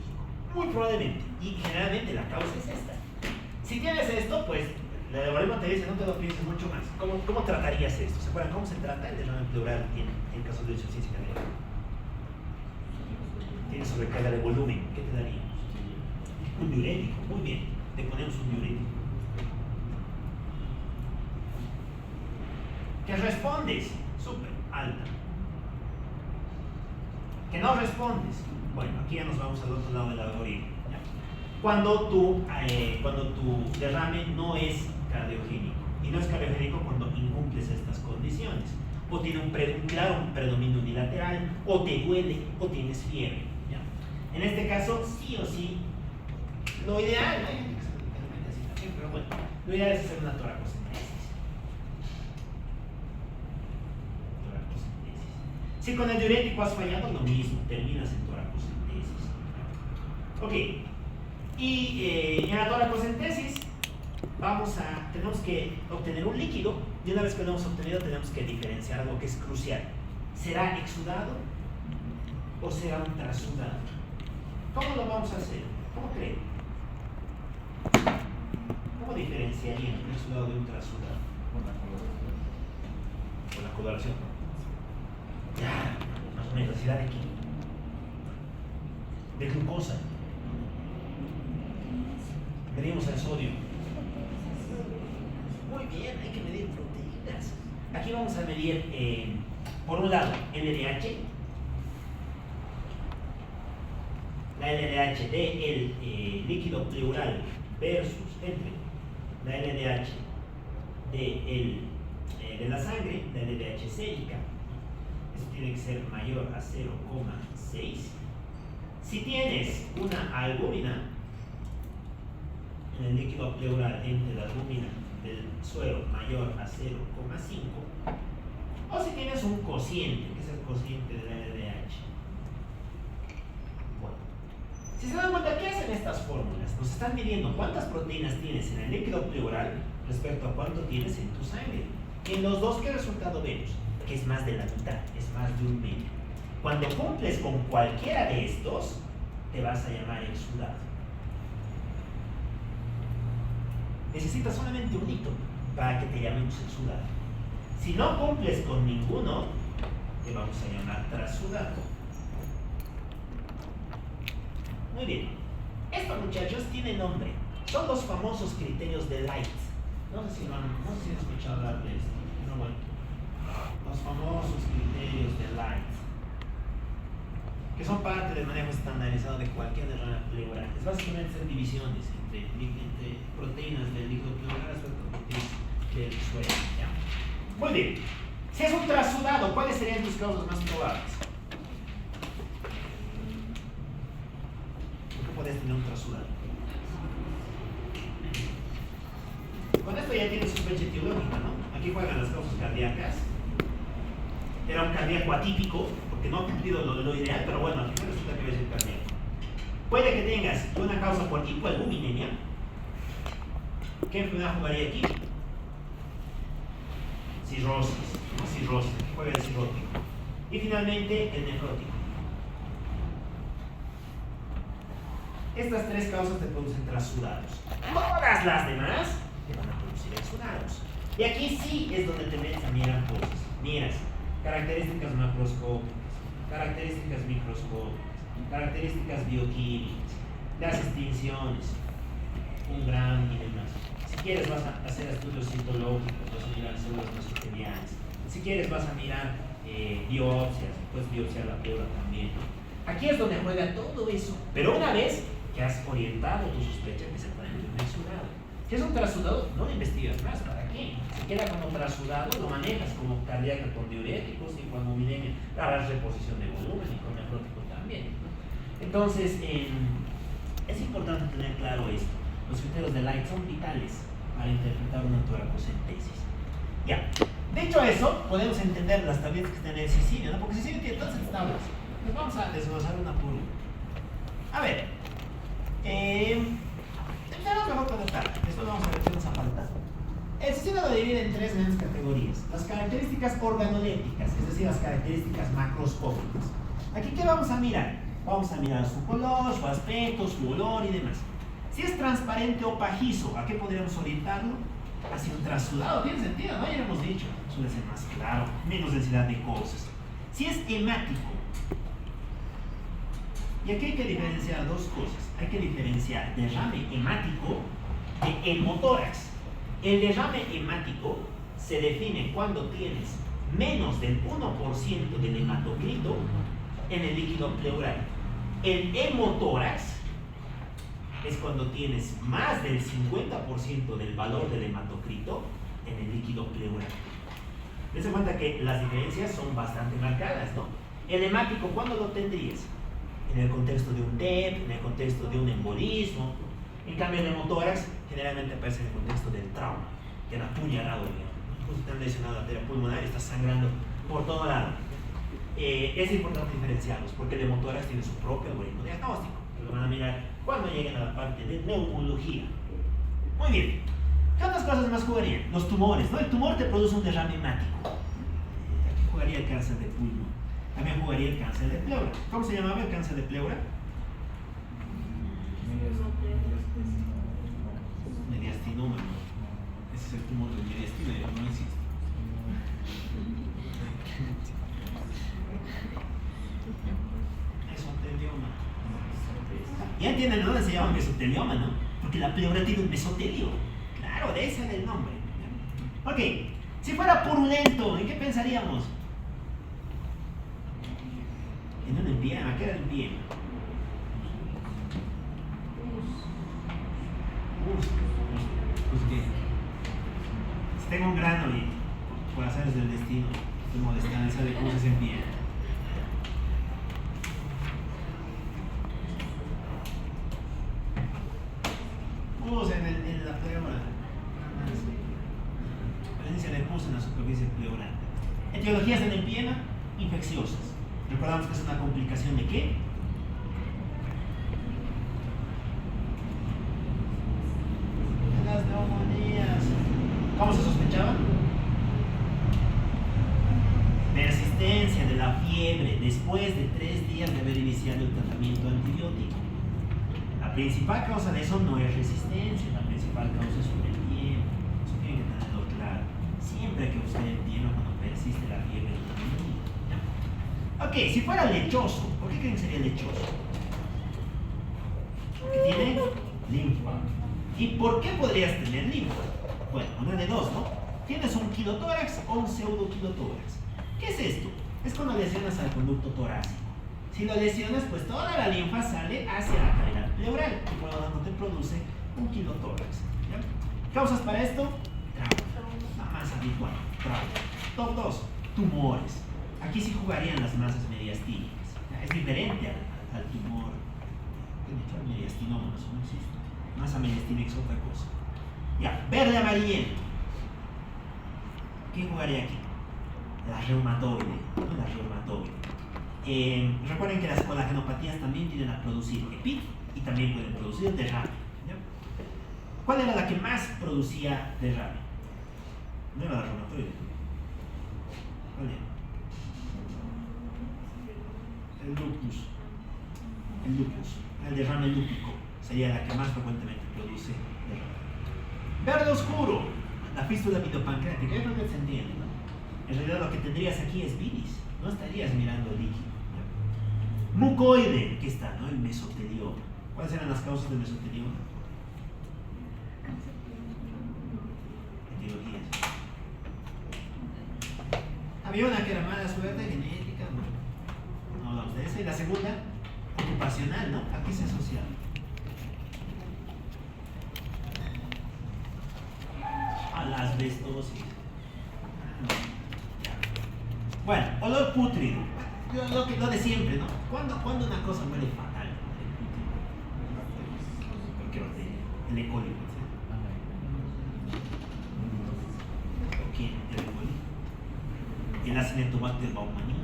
Muy probablemente. Y generalmente la causa es esta. Si tienes esto, pues el algoritmo te dice no te lo pienses mucho más. ¿Cómo tratarías esto? ¿Se acuerdan cómo se trata el derrame pleural en caso de insuficiencia cardíaca? Tienes sobrecarga de volumen. ¿Qué te daría? Un diurético. Muy bien. Te ponemos un diurético. ¿Qué respondes? Súper alta. ¿Que no respondes? Bueno, aquí ya nos vamos al otro lado del algoritmo. ¿Ya? Cuando tu derrame no es cardiogénico. Y no es cardiogénico cuando incumples estas condiciones. O tiene un claro predominio unilateral, o te duele, o tienes fiebre. ¿Ya? En este caso, sí o sí, lo ideal, hay gente que se lo así también, pero bueno, lo ideal es hacer una toracocentesis. Si con el diurético has fallado, lo mismo, terminas en toracocentesis. Ok, y en la toracocentesis tenemos que obtener un líquido, y una vez que lo hemos obtenido tenemos que diferenciar algo que es crucial. ¿Será exudado o será un trasudado? ¿Cómo lo vamos a hacer? ¿Cómo creen? ¿Cómo diferenciarían un exudado de un trasudado? Con la coloración. Ya, más o menos, ¿necesidad de qué? De glucosa. Medimos el sodio. Muy bien, hay que medir proteínas. Aquí vamos a medir, por un lado, LDH. La LDH del líquido pleural versus entre la LDH de la sangre, la LDH sérica. Eso tiene que ser mayor a 0,6. Si tienes una albúmina en el líquido pleural entre la albúmina del suero mayor a 0,5, o si tienes un cociente, que es el cociente de la LDH. Bueno, si se dan cuenta, ¿qué hacen estas fórmulas? Nos están midiendo cuántas proteínas tienes en el líquido pleural respecto a cuánto tienes en tu sangre. En los dos, ¿qué resultado vemos? Que es más de la mitad, es más de un medio. Cuando cumples con cualquiera de estos, te vas a llamar exudado. Necesitas solamente un hito para que te llamemos exudado. Si no cumples con ninguno, te vamos a llamar trasudado. Muy bien. Estos muchachos tienen nombre. Son los famosos criterios de Light. No sé si han escuchado hablar de esto. No, bueno. Los famosos criterios de Light, que son parte del manejo estandarizado de cualquier derrame pleural. Es básicamente hacer divisiones entre proteínas del líquido pleural respecto a proteínas del suero. ¿Ya? Muy bien. Si es un trasudado, ¿cuáles serían tus causas más probables? ¿Por qué puedes tener un trasudado? Con esto ya tiene sospecha etiológica, ¿no? Aquí juegan las causas cardíacas. Era un cardíaco atípico, porque no ha cumplido lo ideal, pero bueno, al final resulta que va a ser cardíaco. Puede que tengas una causa por hipoalbuminemia. ¿Qué enfermedad jugaría aquí? Cirrosis, ¿no? Cirrosis, aquí juega el cirrótico. Y finalmente el nefrótico. Estas tres causas te producen trasudados. Todas las demás te van a producir exudados. Y aquí sí es donde te metes a mirar cosas. Miras características macroscópicas, características microscópicas, características bioquímicas, las extinciones, un gran y demás. Si quieres vas a hacer estudios citológicos, vas a mirar células mesoteliales. Si quieres vas a mirar biopsias, puedes biopsiar la pleura también. Aquí es donde juega todo eso. Pero una vez que has orientado tu sospecha que se puede meter un exudado. Si es un trasudado, no lo investigas más. ¿Para qué? Si queda como trasudado, lo manejas como cardíaca con diuréticos y con hipoalbuminemia, harás reposición de volumen y con nefrótico también. Entonces, es importante tener claro esto. Los criterios de Light son vitales para interpretar una toracocentesis. Ya. Dicho eso, podemos entender las tabletas que están en el Sicilia, ¿no? Porque Sicilia tiene todas estas tablas. Pues vamos a desglosar una por una. A ver. Empezamos mejor con la tabla. Después vamos a ver qué nos ha faltado. El Sicilia lo divide en tres grandes categorías. Las características organolépticas, es decir, las características macroscópicas. Aquí, ¿qué vamos a mirar? Vamos a mirar su color, su aspecto, su olor y demás. Si es transparente o pajizo, ¿a qué podríamos orientarlo? Hacia un trasudado, tiene sentido, ¿no? Ya hemos dicho, suele ser más claro, menos densidad de cosas. Si es hemático, y aquí hay que diferenciar dos cosas. Hay que diferenciar derrame hemático de hemotórax. El derrame hemático se define cuando tienes menos del 1% del hematocrito en el líquido pleural. El hemotórax es cuando tienes más del 50% del valor del hematocrito en el líquido pleural. Dense cuenta que las diferencias son bastante marcadas, ¿no? El hemático, ¿cuándo lo tendrías? En el contexto de un TEP, en el contexto de un embolismo. En cambio, el hemotórax generalmente aparece en el contexto del trauma, que han apuñalado, digamos. Te han lesionado la arteria pulmonar y estás sangrando por todo lado. Es importante diferenciarlos porque el hemotórax tiene su propio algoritmo diagnóstico. Lo van a mirar cuando lleguen a la parte de neumología. Muy bien. ¿Qué otras cosas más jugarían? Los tumores, ¿no? El tumor te produce un derrame hemático. Aquí jugaría el cáncer de pulmón. También jugaría el cáncer de pleura. ¿Cómo se llamaba el cáncer de pleura? Mediastinoma. Ese es el tumor del mediastino, no existe. Mesotelioma. Ya entienden dónde se llama mesotelioma, ¿no? Porque la pleura tiene un mesotelio. Claro, de ese es el nombre. Ok, si fuera purulento, ¿en qué pensaríamos? En un empiema. ¿Qué era el empiema? Pues qué. Si tengo un grano y por azares del destino estoy molestando, ¿sabe cómo se empiema? En la pleura. Presencia de pus en la superficie pleural. Etiologías del empiema, infecciosas. Recordamos que es una complicación de ¿qué? De las neumonías. ¿Cómo se sospechaba? Persistencia de la fiebre después de 3 días de haber iniciado el tratamiento antibiótico. La principal causa de eso no es resistencia, la principal causa es un empiema. Eso tiene que tenerlo claro. Siempre que usted empiema cuando persiste la fiebre de la neumonía. Ok, si fuera lechoso, ¿por qué creen que sería lechoso? Porque tiene linfa. ¿Y por qué podrías tener linfa? Bueno, una de dos, ¿no? Tienes un quilotórax o un pseudoquilotórax. ¿Qué es esto? Es cuando lesionas al conducto torácico. Si lo lesionas, pues toda la linfa sale hacia la cavidad pleural y por lo tanto te produce un quilotórax. ¿Ya? ¿Causas para esto? Trauma. La más habitual, trauma. Top 2, tumores. Aquí sí jugarían las masas mediastínicas. Es diferente al tumor. El mediastinoma no existe. Masa mediastínica es otra cosa. Ya, verde amarillento. ¿Qué jugaría aquí? La reumatoide, ¿no? La reumatoide. Recuerden que las colagenopatías también tienden a producir EPIC y también pueden producir derrame. ¿Ya? ¿Cuál era la que más producía derrame? No era la reumatoide. ¿Cuál era? El lupus. El derrame lúpico sería la que más frecuentemente produce derrame. Verde oscuro, la fístula mitopancreática. Yo creo que se entiende, ¿no? En realidad lo que tendrías aquí es bilis, no estarías mirando el líquido. ¿Ya? Mucoide, aquí está, ¿no? El mesotelioma. ¿Cuáles eran las causas del mesotelioma? Etiologías. Había una que era mala suerte, genética, no hablamos de esa. Y la segunda, ocupacional, ¿no? ¿A qué se asocia? A la asbestosis. Bueno, olor pútrido. Lo de siempre, ¿no? ¿Cuándo una cosa huele fatal? Cualquier bacteria. El E. coli. ¿O quién? El E. coli. El Acinetobacter baumannii.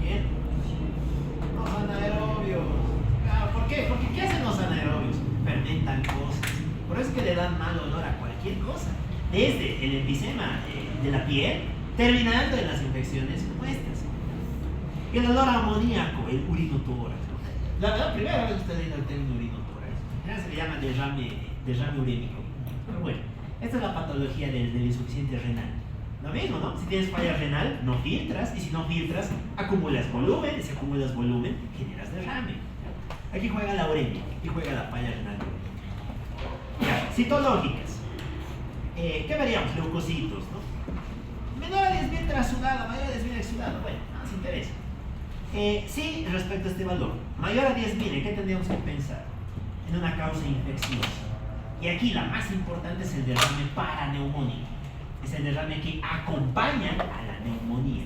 ¿Quién? Los anaerobios. Claro, ¿por qué? Porque ¿qué hacen los anaerobios? Fermentan cosas. Por eso es que le dan mal olor a cualquier cosa. Desde el enfisema de la piel, terminando en las infecciones como estas. Y el olor amoníaco, el urinotórax. La primera vez que usted oído el término urinotórax, ya se le llama derrame urémico. Pero bueno, esta es la patología del insuficiente renal. Lo mismo, ¿no? Si tienes falla renal, no filtras, y si no filtras, acumulas volumen, y si acumulas volumen, generas derrame. Aquí juega la uremia, aquí juega la falla renal. Ya, citológicas. ¿Qué veríamos? Leucocitos, ¿no? Menor a 10.000 trasudado, mayor a 10.000 exudado. Bueno, no nos interesa. Sí, respecto a este valor, mayor a 10.000, ¿en qué tendríamos que pensar? En una causa infecciosa. Y aquí la más importante es el derrame paraneumónico. Es el derrame que acompaña a la neumonía.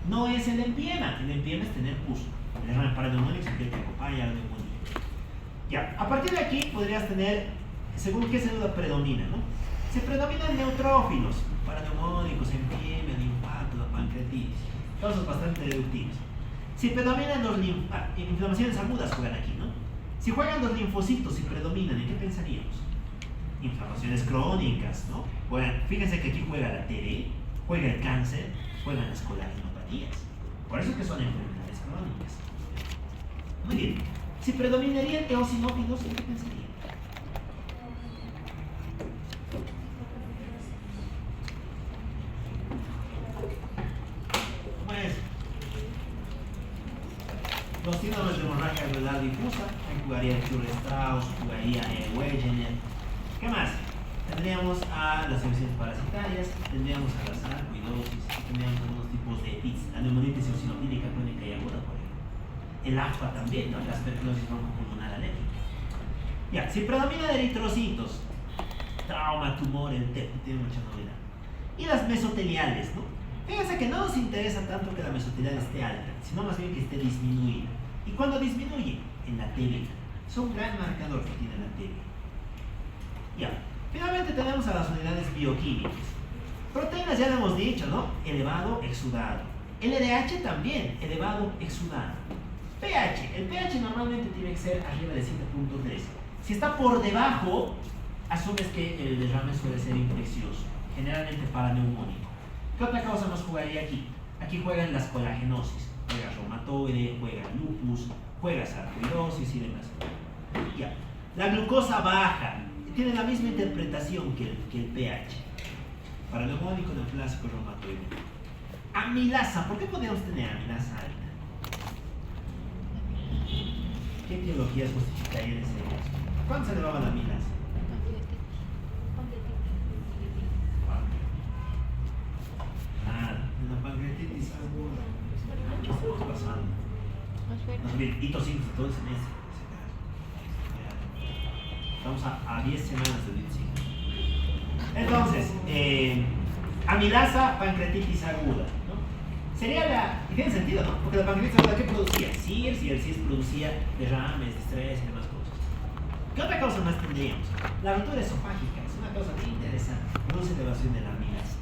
No es el empiema es tener pus. El derrame paraneumónico es el que acompaña a la neumonía. Ya, a partir de aquí podrías tener, según qué célula predomina, ¿no? Se predominan neutrófilos, paraneumónicos, empiema, linfato, la pancreatitis. Causas bastante reductivas. Si predominan los inflamaciones agudas, juegan aquí, ¿no? Si juegan los linfocitos y predominan, ¿en qué pensaríamos? Inflamaciones crónicas, ¿no? Juegan, fíjense que aquí juega la TB, juega el cáncer, juegan las colagenopatías. Por eso es que son enfermedades crónicas. Muy bien. Si predominarían eosinófilos, ¿en qué pensarían? Los síndromes de hemorragia alveolar difusa, ahí jugaría Kühler-Strauss, jugaría Wegener. ¿Qué más? Tendríamos a las infecciones parasitarias, tendríamos a la sarcoidosis, tendríamos algunos tipos de EPITS, la neumonitis eosinofílica crónica y aguda, por ejemplo. El AFPA también, ¿no? La aspergilosis broncopulmonar alérgica. Ya, si predomina de eritrocitos, trauma, tumor, el TEP, tiene mucha novedad. Y las mesoteliales, ¿no? Fíjense que no nos interesa tanto que la mesotelial esté alta, sino más bien que esté disminuida. ¿Y cuando disminuye? En la TB. Es un gran marcador que tiene la TB. Ya. Finalmente tenemos a las unidades bioquímicas. Proteínas ya lo hemos dicho, ¿no? Elevado, exudado. LDH también, elevado, exudado. pH. El pH normalmente tiene que ser arriba de 7.3. Si está por debajo, asumes que el derrame suele ser infeccioso, generalmente paraneumónico. ¿Qué otra causa nos jugaría aquí? Aquí juegan las colagenosis. Juega reumatoide, juega lupus, juega sarcoidosis y demás. Ya. La glucosa baja tiene la misma interpretación que el pH. Paraneumónico, neoplásico, reumatoide. Amilasa. ¿Por qué podríamos tener amilasa alta? ¿Qué etiologías justificarían ese caso? ¿Cuánto se elevaba la amilasa? La pancreatitis aguda. ¿Qué estamos pasando? Más bien, hito 5 de todo el semestre. Estamos a 10 semanas del hito 5. Entonces, amilasa, pancreatitis aguda, ¿no? Sería la. Y tiene sentido, ¿no? Porque la pancreatitis aguda, ¿qué producía? CIRS, y el CIRS producía derrames, estrés y demás cosas. ¿Qué otra causa más tendríamos? La rotura esofágica es una causa muy interesante. Produce elevación de la amilasa.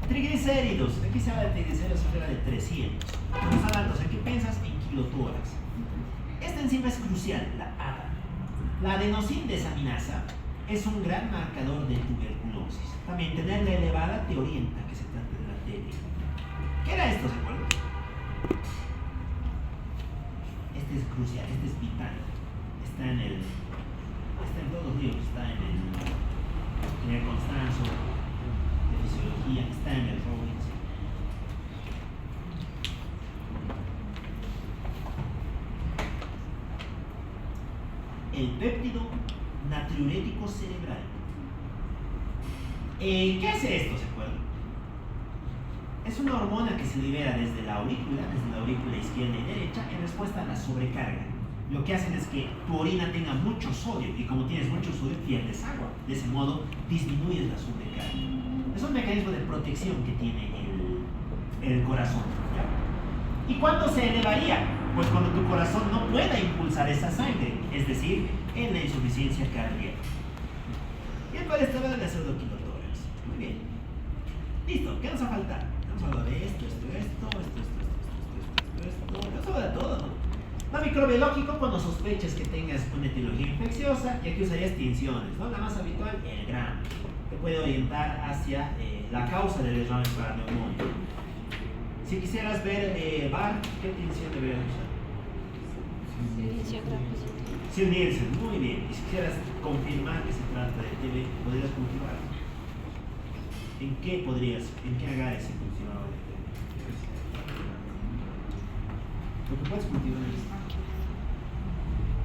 Triglicéridos. Aquí se habla de triglicéridos arriba de 300. Estamos hablando, o sea, ¿qué piensas en kilotórax? Esta enzima es crucial, la ADA. La adenosín desaminasa es un gran marcador de tuberculosis. También tenerla elevada te orienta a que se trate de la TB. ¿Qué era esto, se acuerdan? Este es crucial, este es vital. Está en todos los libros, está en el Constanzo de fisiología, está en el Robbins. El péptido natriurético cerebral. ¿Qué hace esto, se acuerdan? Es una hormona que se libera desde la aurícula izquierda y derecha en respuesta a la sobrecarga. Lo que hacen es que tu orina tenga mucho sodio y como tienes mucho sodio pierdes agua. De ese modo disminuyes la sobrecarga. Es un mecanismo de protección que tiene el corazón. ¿Ya? ¿Y cuándo se elevaría? Pues cuando tu corazón no pueda impulsar esa sangre, es decir, en la insuficiencia cardíaca. Y el cual estaba en la pseudoquilotórax. Muy bien. Listo, ¿qué nos ha faltado? Vamos a hablar de esto. Vamos a hablar de todo, ¿no? Lo microbiológico, cuando sospeches que tengas una etiología infecciosa, y aquí usarías tinciones, ¿no? La más habitual, el gramo. Te puede orientar hacia la causa del derrame paraneumónico. Si quisieras ver VAR, ¿qué tinción deberías usar? Sí, Nielsen, muy bien. Y si quisieras confirmar que se trata de TB, ¿podrías cultivar? ¿En qué agares se cultivaba el TB? Lo que puedes cultivar es...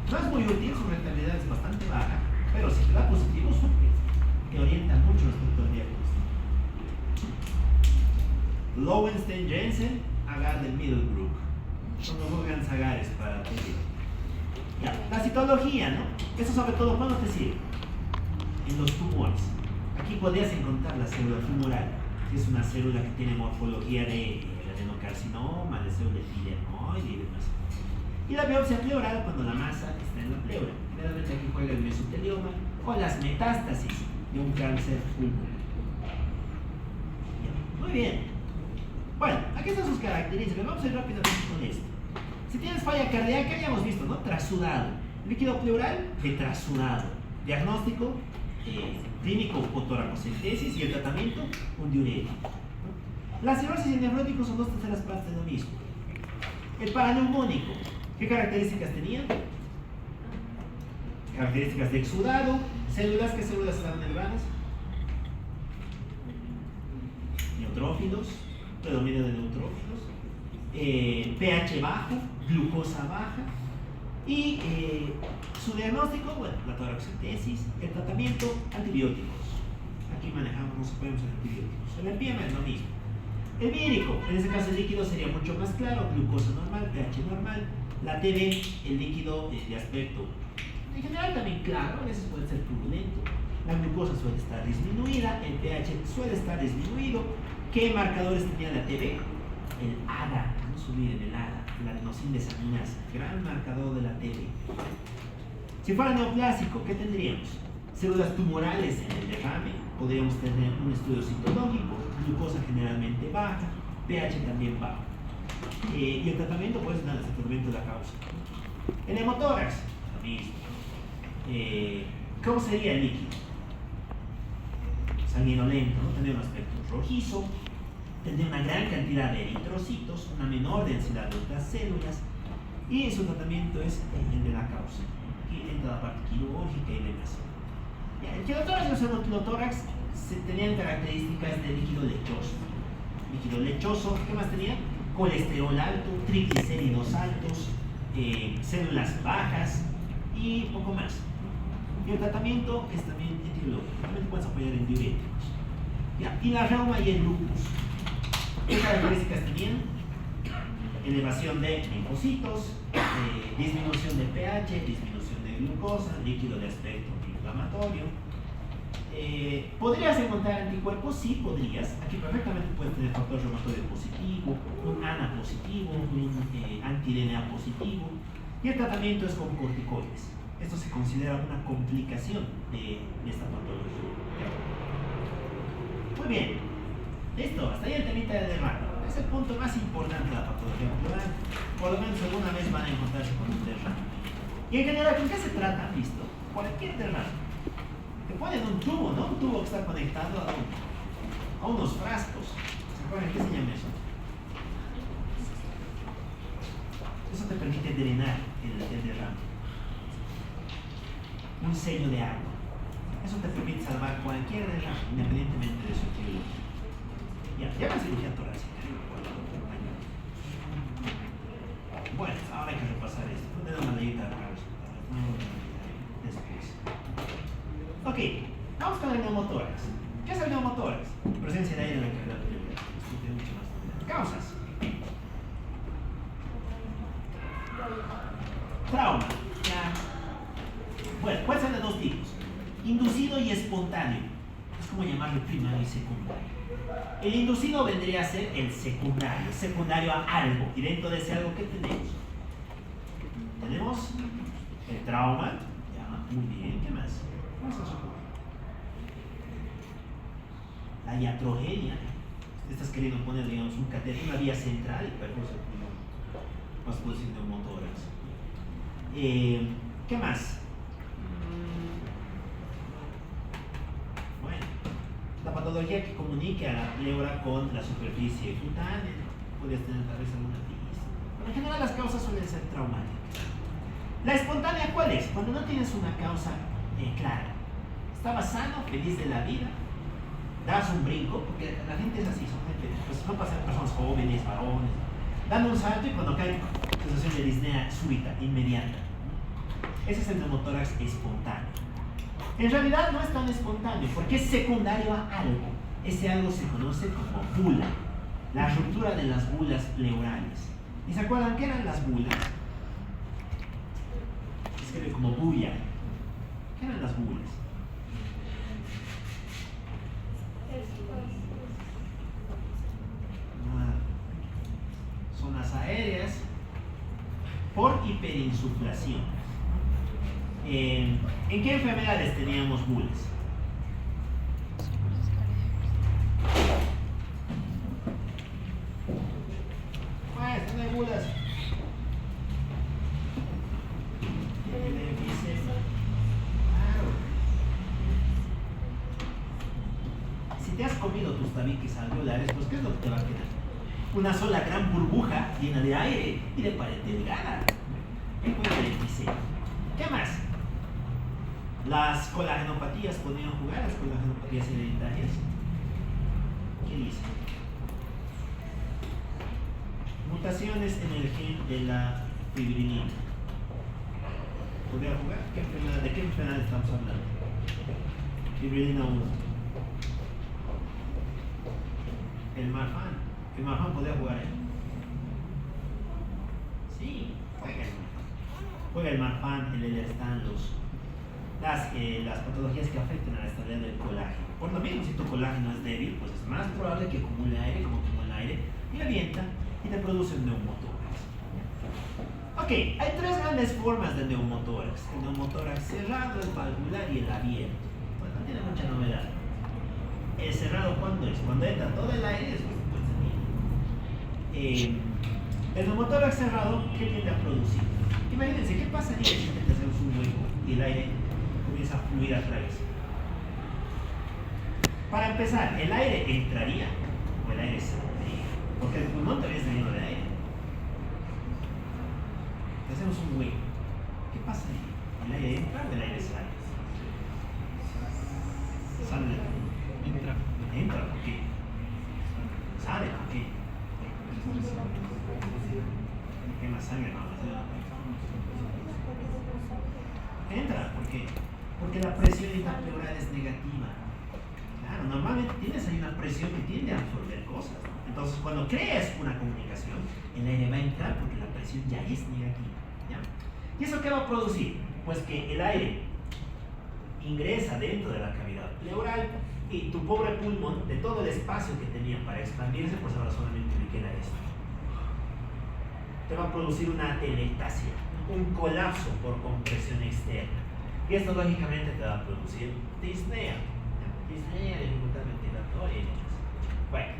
No es muy útil, su rentabilidad es bastante baja, pero si te da positivo, te orienta mucho respecto al diagnóstico. Lowenstein-Jensen, agar del Middlebrook. Son los dos grandes agares para TB. Ya, la citología, ¿no? Eso sobre todo, ¿cuándo te sirve? En los tumores. Aquí podrías encontrar la célula tumoral, que es una célula que tiene morfología de adenocarcinoma, de célula epidemioide y demás. Y la biopsia pleural cuando la masa está en la pleura. Generalmente aquí juega el mesotelioma o las metástasis de un cáncer pulmonar. Muy bien. Bueno, aquí están sus características. Vamos a ir rápidamente con esto. Si tienes falla cardíaca, ya hemos visto, ¿no? Trasudado. Líquido pleural, de trasudado. Diagnóstico, clínico o toracocentesis, y el tratamiento, un diurético. ¿No? La cirrosis y el nefrótico son 2/3 partes de lo mismo. El paraneumónico, ¿qué características tenía? Características de exudado, células, ¿qué células estaban elevadas? Neutrófilos, predominio de neutrófilos, pH bajo, glucosa baja, y su diagnóstico, bueno, la toracocentesis, el tratamiento, antibióticos. Aquí manejamos, nos ponemos en antibióticos. El empiema es lo mismo. El vírico, en este caso el líquido sería mucho más claro, glucosa normal, pH normal. La TB, el líquido de aspecto en general también claro, a veces puede ser turbulento. La glucosa suele estar disminuida, el pH suele estar disminuido. ¿Qué marcadores tenía la TB? El ADA, vamos a subir en el ADA, la adenosín desaminasa, gran marcador de la TB. Si fuera neoplásico, ¿qué tendríamos? Células tumorales en el derrame, podríamos tener un estudio citológico, glucosa generalmente baja, pH también bajo. Y el tratamiento puede ser el tratamiento de la causa. El hemotórax, lo mismo. ¿Cómo sería el líquido? Sanguinolento, ¿no? Tendría un aspecto rojizo, tendría una gran cantidad de eritrocitos, una menor densidad de otras células, y su tratamiento es el de la causa. Aquí entra la parte quirúrgica y demás. Ya, el quilotórax y el pseudoquilotórax tenían características de líquido lechoso. Líquido lechoso, ¿qué más tenía? Colesterol alto, triglicéridos altos, células bajas y poco más. Y el tratamiento es también etiológico, también te puedes apoyar en diuréticos. Ya, y la reuma y el lupus. ¿Qué características tenían? Elevación de linfocitos, disminución de pH, disminución de glucosa, líquido de aspecto inflamatorio. ¿Podrías encontrar anticuerpos? Sí, podrías. Aquí perfectamente puedes tener factor reumatoide positivo, un ANA positivo, un anti-DNA positivo. Y el tratamiento es con corticoides. Esto se considera una complicación de esta patología. Muy bien, listo, hasta ahí el temita del derrame. Es el punto más importante de la patología pleural. Por lo menos alguna vez van a encontrarse con un derrame. Y en general, ¿con qué se trata? ¿Listo? Cualquier derrame. Te ponen un tubo, ¿no? Un tubo que está conectado a unos frascos. ¿Se acuerdan qué se llama eso? Eso te permite drenar el derrame. Un sello de agua. Eso te permite salvar cualquier derrame, independientemente de su etiología. Ya la cirugía torácica. Bueno, ahora hay que repasar esto. Tenemos una leyita para resultados. Después. Ok, vamos con el neumotórax. ¿Qué es el neumotórax? Presencia de aire en la cavidad pleural. Esto tiene mucho más. Causas. Trauma. Ya. Bueno, pueden ser de dos tipos. Inducido y espontáneo. Es como llamarlo primario y secundario. El inducido vendría a ser el secundario a algo. Y dentro de ese algo, ¿qué tenemos? Tenemos el trauma. Ya, muy bien, ¿qué más? La iatrogenia. Estás queriendo poner, digamos, un catéter, una vía central y perjuicio el pulmón. Más puede ser neumotórax. ¿Qué más? Bueno, la patología que comunique a la pleura con la superficie cutánea. Podrías tener tal vez alguna pista. En general las causas suelen ser traumáticas. La espontánea, ¿cuál es? Cuando no tienes una causa clara. Estabas sano, feliz de la vida, das un brinco, porque la gente es así, son gente, pues no pasan personas jóvenes, varones, dan un salto y cuando caen, sensación de disnea súbita, inmediata. Ese es el neumotórax espontáneo. En realidad no es tan espontáneo, porque es secundario a algo. Ese algo se conoce como bula, la ruptura de las bulas pleurales. ¿Y se acuerdan qué eran las bulas? Se escribe como bulla. ¿Qué eran las bulas? Zonas aéreas por hiperinsuflación. ¿En qué enfermedades teníamos bulas? Pues, no hay bulas. Claro. Si te has comido tus tabiques alveolares, pues ¿qué es lo que te va a quedar? Una sola gran burbuja llena de aire y de pared delgada. ¿Qué más? Las colagenopatías podrían jugar, las colagenopatías hereditarias. ¿Qué dice? Mutaciones en el gen de la fibrinina. ¿Podría jugar? ¿De qué enfermedad estamos hablando? Fibrinina 1. El marfan. El marfan podría jugar, ¿eh? Sí, juega el marfan. Juega el marfan, el Ehlers-Danlos, las patologías que afectan a la estabilidad del colágeno. Por lo mismo, si tu colágeno es débil, pues es más probable que acumule aire, como acumula aire, y avienta y te produce un neumotórax. Ok, hay tres grandes formas de neumotórax. El neumotórax cerrado, el valvular y el abierto. Bueno, no tiene mucha novedad. El cerrado, ¿cuándo es? Cuando entra todo el aire, después el neumotórax cerrado, ¿qué tiende a producir? Imagínense, ¿qué pasaría si intentas hacer un hueco y el aire comienza a fluir a través? Para empezar, ¿el aire entraría o el aire saldría? Porque el pulmón también está lleno de aire. Hacemos un hueco. ¿Qué pasaría? ¿El aire entra o el aire sale? Sale. Entra. Entra, ¿por qué? Sale, ¿por qué? ¿Qué más sangre? Entra, ¿por qué? Porque la presión intrapleural es negativa. Claro, normalmente tienes ahí una presión que tiende a absorber cosas, ¿no? Entonces, cuando creas una comunicación, el aire va a entrar porque la presión ya es negativa, ¿ya? ¿Y eso qué va a producir? Pues que el aire ingresa dentro de la cavidad pleural y tu pobre pulmón, de todo el espacio que tenía para expandirse, pues ahora solamente le queda esto. te va a producir una atelectasia, un colapso por compresión externa. Y esto lógicamente te va a producir disnea, dificultad ventilatoria y demás. Bueno,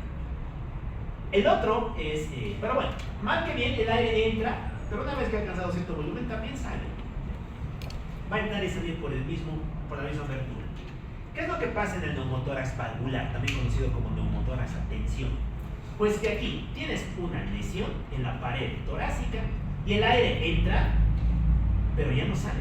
el otro es, pero bueno, mal que bien el aire entra, pero una vez que ha alcanzado cierto volumen también sale. Va a entrar y salir por la misma abertura. ¿Qué es lo que pasa en el neumotórax valvular, también conocido como neumotórax a tensión? Pues que aquí tienes una lesión en la pared torácica y el aire entra, pero ya no sale.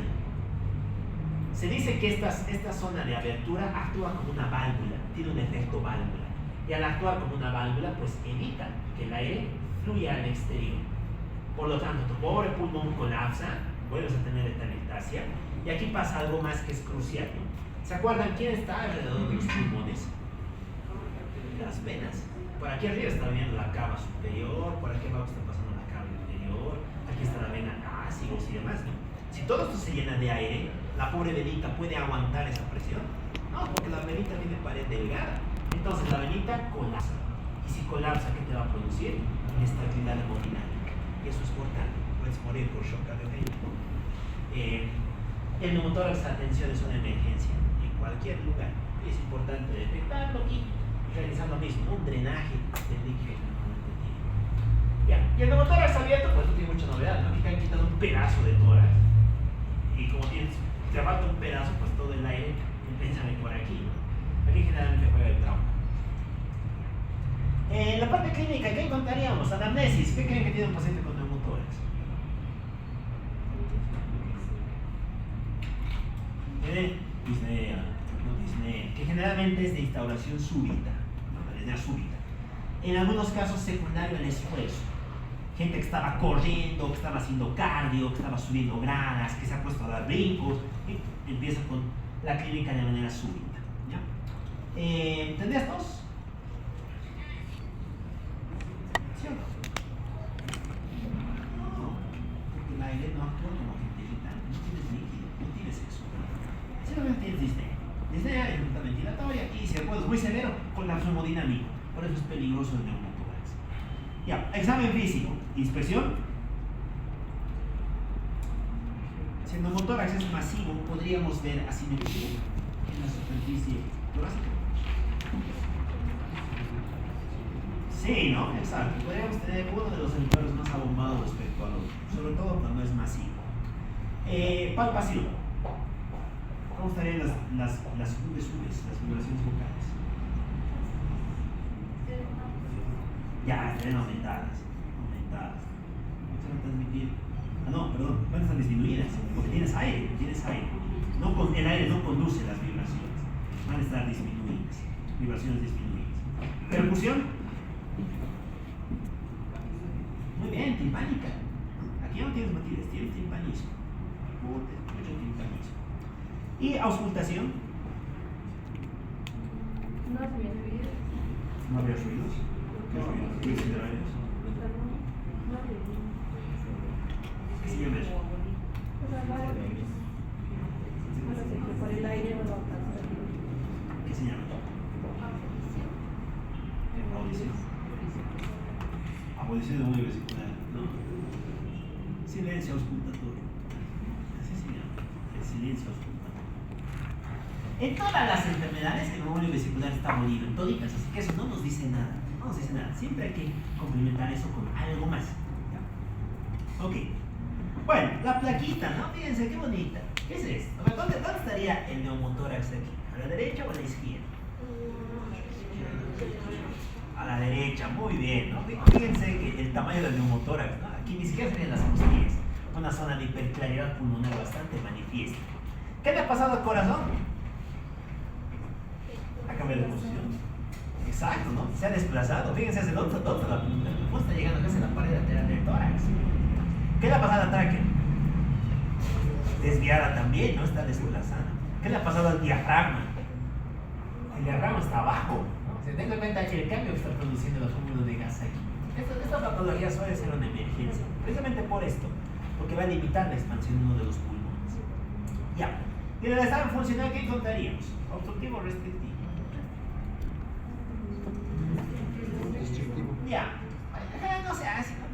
Se dice que esta zona de abertura actúa como una válvula, tiene un efecto válvula. Y al actuar como una válvula, pues evita que el aire fluya al exterior. Por lo tanto, tu pobre pulmón colapsa, vuelves a tener atelectasia. Y aquí pasa algo más que es crucial, ¿no? ¿Se acuerdan quién está alrededor de los pulmones? Las venas. Por aquí arriba está viendo la cava superior, por aquí abajo está pasando la cava inferior, aquí está la vena ácidos y demás, ¿no? Si todo esto se llena de aire, la pobre venita puede aguantar esa presión. No, porque la venita tiene pared delgada. Entonces la venita colapsa. Y si colapsa, ¿qué te va a producir? Inestabilidad hemodinámica. Y eso es mortal. Puedes morir por shock cardíaco. El neumotórax a tensión es una emergencia en cualquier lugar. Es importante detectarlo y realizar lo mismo, un drenaje del líquido que normalmente tiene. Ya. Y el neumotórax abierto, pues no tiene mucha novedad, ¿no? Aquí te han quitado un pedazo de tórax. Y como te falta un pedazo, pues todo el aire empieza por aquí, ¿no? Aquí generalmente juega el trauma. En la parte clínica, ¿qué encontraríamos? Anamnesis. ¿Qué creen que tiene un paciente con neumotórax? Tiene disnea, que generalmente es de instauración súbita, ¿no? Disnea súbita. En algunos casos secundario al esfuerzo. Gente que estaba corriendo, que estaba haciendo cardio, que estaba subiendo gradas, que se ha puesto a dar brincos, y empieza con la clínica de manera súbita. ¿Ya? ¿Entendés dos? ¿Sí o no? No, porque el aire no actúa como agente irritante, no tienes líquido, no tienes eso. Simplemente tienes disnea. Disnea es dificultad ventilatoria y si el cuadro es muy severo, colapso hemodinámico. Por eso es peligroso el neumotórax. Ya, examen físico, inspección. Si el neumotórax es masivo, podríamos ver asimetría en la superficie torácica. Sí, ¿no? Exacto. Podríamos tener uno de los hemisferios más abombados respecto al otro, sobre todo cuando es masivo. Palpación. ¿Cómo estarían las vibraciones vocales? Ya, estarían aumentadas. No se van a transmitir. No, perdón, van a estar disminuidas, porque tienes aire. El aire no conduce las vibraciones, van a estar disminuidas, vibraciones disminuidas. Percusión. Muy bien, timpánica. Aquí no tienes matices, tienes timpanismo. Mucho timpanismo. Y auscultación. No había ruido. No había ruidos. ¿Qué ruidos? ¿Ruidos intravenous? ¿Qué se llama eso? Por el aire o no. ¿Qué se llama? Audición. Abolición de muy vesicular, ¿no? Silencio auscultatorio. Así se llama. El silencio auscultatorio. En todas las enfermedades el membrana vesicular está abolido, en toditas, así que eso no nos dice nada. No nos dice nada. Siempre hay que complementar eso con algo más. ¿Ya? Ok. Bueno, la plaquita, ¿no? Fíjense qué bonita. ¿Qué es esto? ¿Dónde estaría el neumotórax aquí? ¿A la derecha o a la izquierda? A la derecha, muy bien, ¿no? Fíjense que el tamaño del neumotórax, ¿no? Aquí ni siquiera serían las costillas. Una zona de hiperclaridad pulmonar bastante manifiesta. ¿Qué le ha pasado al corazón? Ha cambiado de posición. Exacto, ¿no? Se ha desplazado. Fíjense hacia el otro la pulmón está llegando casi a la pared lateral del tórax. ¿Qué le ha pasado al tráquea? Desviada también, ¿no? Está desplazada. ¿Qué le ha pasado al diafragma? El diafragma está abajo, ¿no? Se tenga en cuenta que el cambio que está produciendo el fórmula de gas aquí. Esta patología suele ser una emergencia, precisamente por esto, porque va a limitar la expansión de uno de los pulmones. Ya. Y en el estado funcional, ¿qué encontraríamos? Obstructivo o restrictivo. Ya. No sé,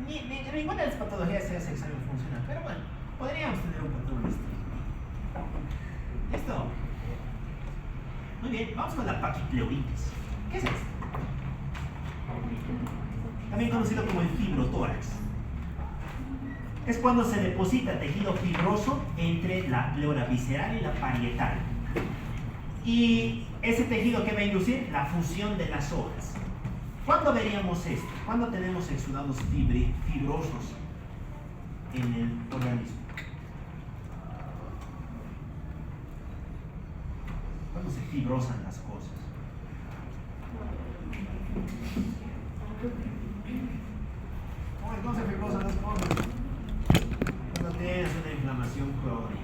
ni ninguna de las patologías ese examen funciona, pero bueno, podríamos tener un patrón distinto. ¿Listo? Muy bien, vamos con la paquipleuritis. ¿Qué es esto? También conocido como el fibrotórax. Es cuando se deposita tejido fibroso entre la pleura visceral y la parietal. Y ese tejido que va a inducir la fusión de las hojas. ¿Cuándo veríamos esto? ¿Cuándo tenemos exudados fibrosos en el organismo? ¿Cuándo se fibrosan las cosas? ¿Cómo se fibrosan las cosas? Cuando tienes una inflamación crónica.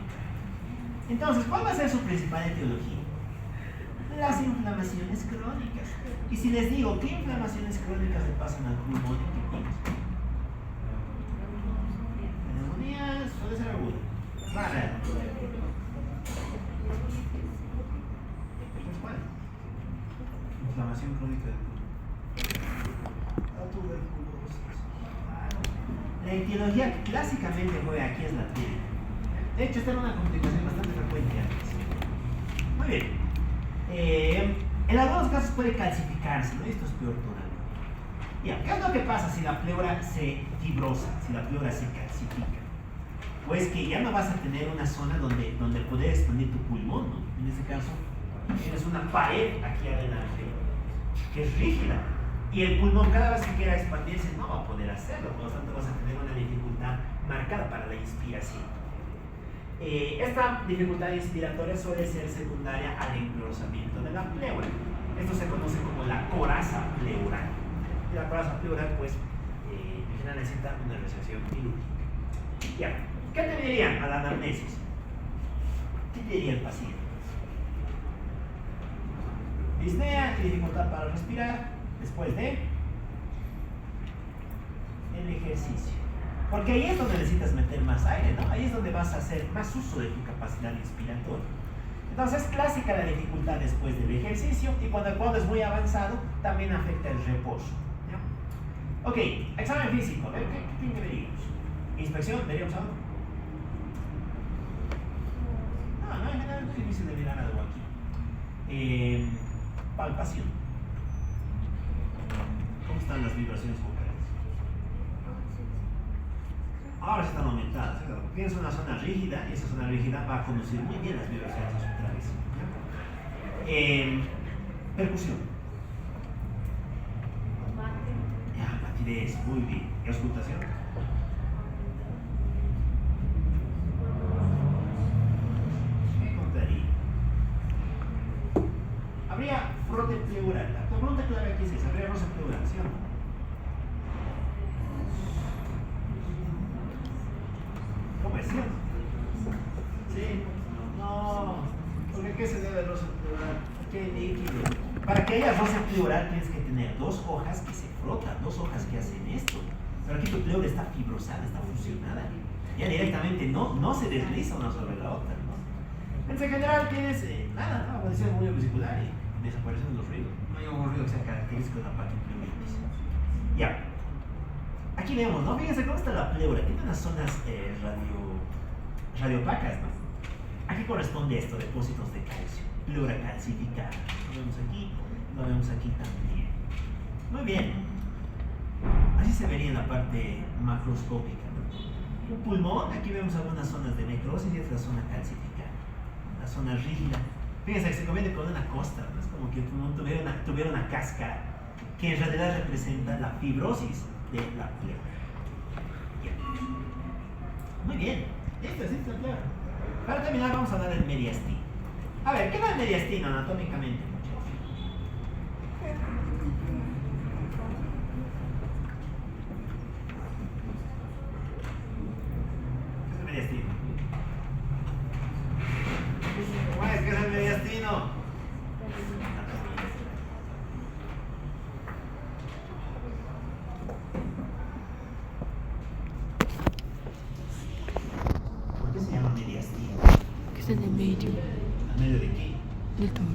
Entonces, ¿cuál va a ser su principal etiología? Las inflamaciones crónicas. Y si les digo, ¿qué inflamaciones crónicas le pasan al pulmón? ¿Qué piensan? Neumonía suele ser aguda. Rara. ¿Cuál? Inflamación crónica del pulmón. La tuberculosis. La etiología que clásicamente juega aquí es la piel. De hecho, esta era una complicación bastante frecuente antes. Muy bien. En algunos casos puede calcificarse, ¿no? Esto es peor todavía. Ya, ¿qué es lo que pasa si la pleura se fibrosa, si la pleura se calcifica? Pues que ya no vas a tener una zona donde poder expandir tu pulmón, ¿no? En este caso, tienes una pared aquí adelante que es rígida. Y el pulmón, cada vez que quiera expandirse, no va a poder hacerlo. Por lo tanto, vas a tener una dificultad marcada para la inspiración. Esta dificultad inspiratoria suele ser secundaria al engrosamiento de la pleura. Esto se conoce como la coraza pleural. Y la coraza pleural, pues, en general necesita una resección quirúrgica. Ya, ¿qué te dirían a la anamnesis? ¿Qué te diría el paciente? Disnea y dificultad para respirar después de el ejercicio. Porque ahí es donde necesitas meter más aire, ¿no? Ahí es donde vas a hacer más uso de tu capacidad inspiratoria. Entonces, es clásica la dificultad después del ejercicio y cuando el cuadro es muy avanzado, también afecta el reposo. ¿Ya? Ok, examen físico. A ver, ¿qué veríamos? ¿Inspección? ¿Veríamos algo? No, en general es difícil de mirar algo aquí. Palpación. ¿Cómo están las vibraciones vocales? Ahora están aumentadas. Tienes una zona rígida y esa zona rígida va a conducir muy bien las vibraciones vocales. Percusión. Ya, matidez, muy bien. ¿Y auscultación? ¿Qué contaría? Habría frote pleural. La pregunta clave aquí es esa. Habría roce pleural, ¿sí o no? ¿Comercial? Sí. No. ¿Por qué se debe el roce pleural? ¿Qué líquido? Para que haya roce pleural tienes que tener dos hojas que se frotan, dos hojas que hacen esto. Pero aquí tu pleura está fibrosada, está fusionada. Ya directamente no se desliza una sobre la otra, ¿no? En general tienes nada, ¿no? Abolición muy vesicular y desaparición de los ruidos. No hay un ruido que sea característico de la paquipleuritis. Ya. Aquí vemos, ¿no? Fíjense cómo está la pleura. Tiene unas zonas radiopacas, ¿no? Aquí corresponde esto, depósitos de calcio. Pleura calcificada. Lo vemos aquí también. Muy bien. Así se vería en la parte macroscópica, ¿no? Un pulmón, aquí vemos algunas zonas de necrosis y esta es la zona calcificada. La zona rígida. Fíjense que se convierte con una costra, ¿no? Es como que el pulmón tuviera una cáscara que en realidad representa la fibrosis de la pleura. Muy bien, esto es la pleura. Para terminar vamos a hablar del mediastino. A ver, ¿qué es el mediastino anatómicamente, muchachos? ¿Qué es el mediastino? ¿Qué es el mediastino? ¿Por qué se llama mediastino? Que es en el medio ¿En medio de qué? del toro.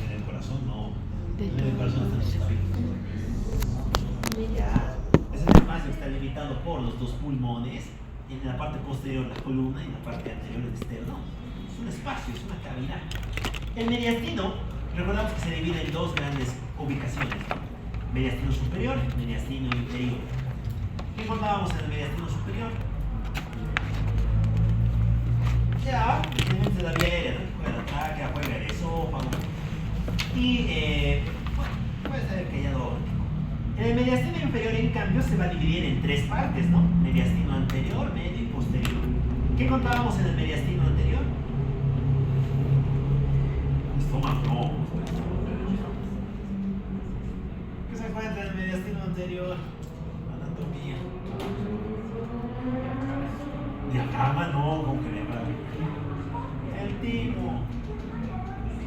¿En el corazón? No. Del En el corazón están los toro. espíritus. Ya. Ese es el más espacio que está limitado por los dos pulmones, en la parte posterior la columna y en la parte anterior el esternón. Es un espacio, es una cavidad. El mediastino, recordamos que se divide en dos grandes ubicaciones, ¿no? Mediastino superior, mediastino inferior. ¿Qué encontrábamos en el mediastino superior? Ya, tenemos de la vía aérea, ¿no? Juega el tráquea, juega el esófago. Y, bueno, puede ser el callado órtico. En el mediastino inferior, en cambio, se va a dividir en tres partes, ¿no? Mediastino anterior, medio y posterior. ¿Qué encontrábamos en el mediastino anterior? Estómago, no. ¿Qué se encuentra en el mediastino anterior? Anatomía. Diafragma, no, con que me va. El timo.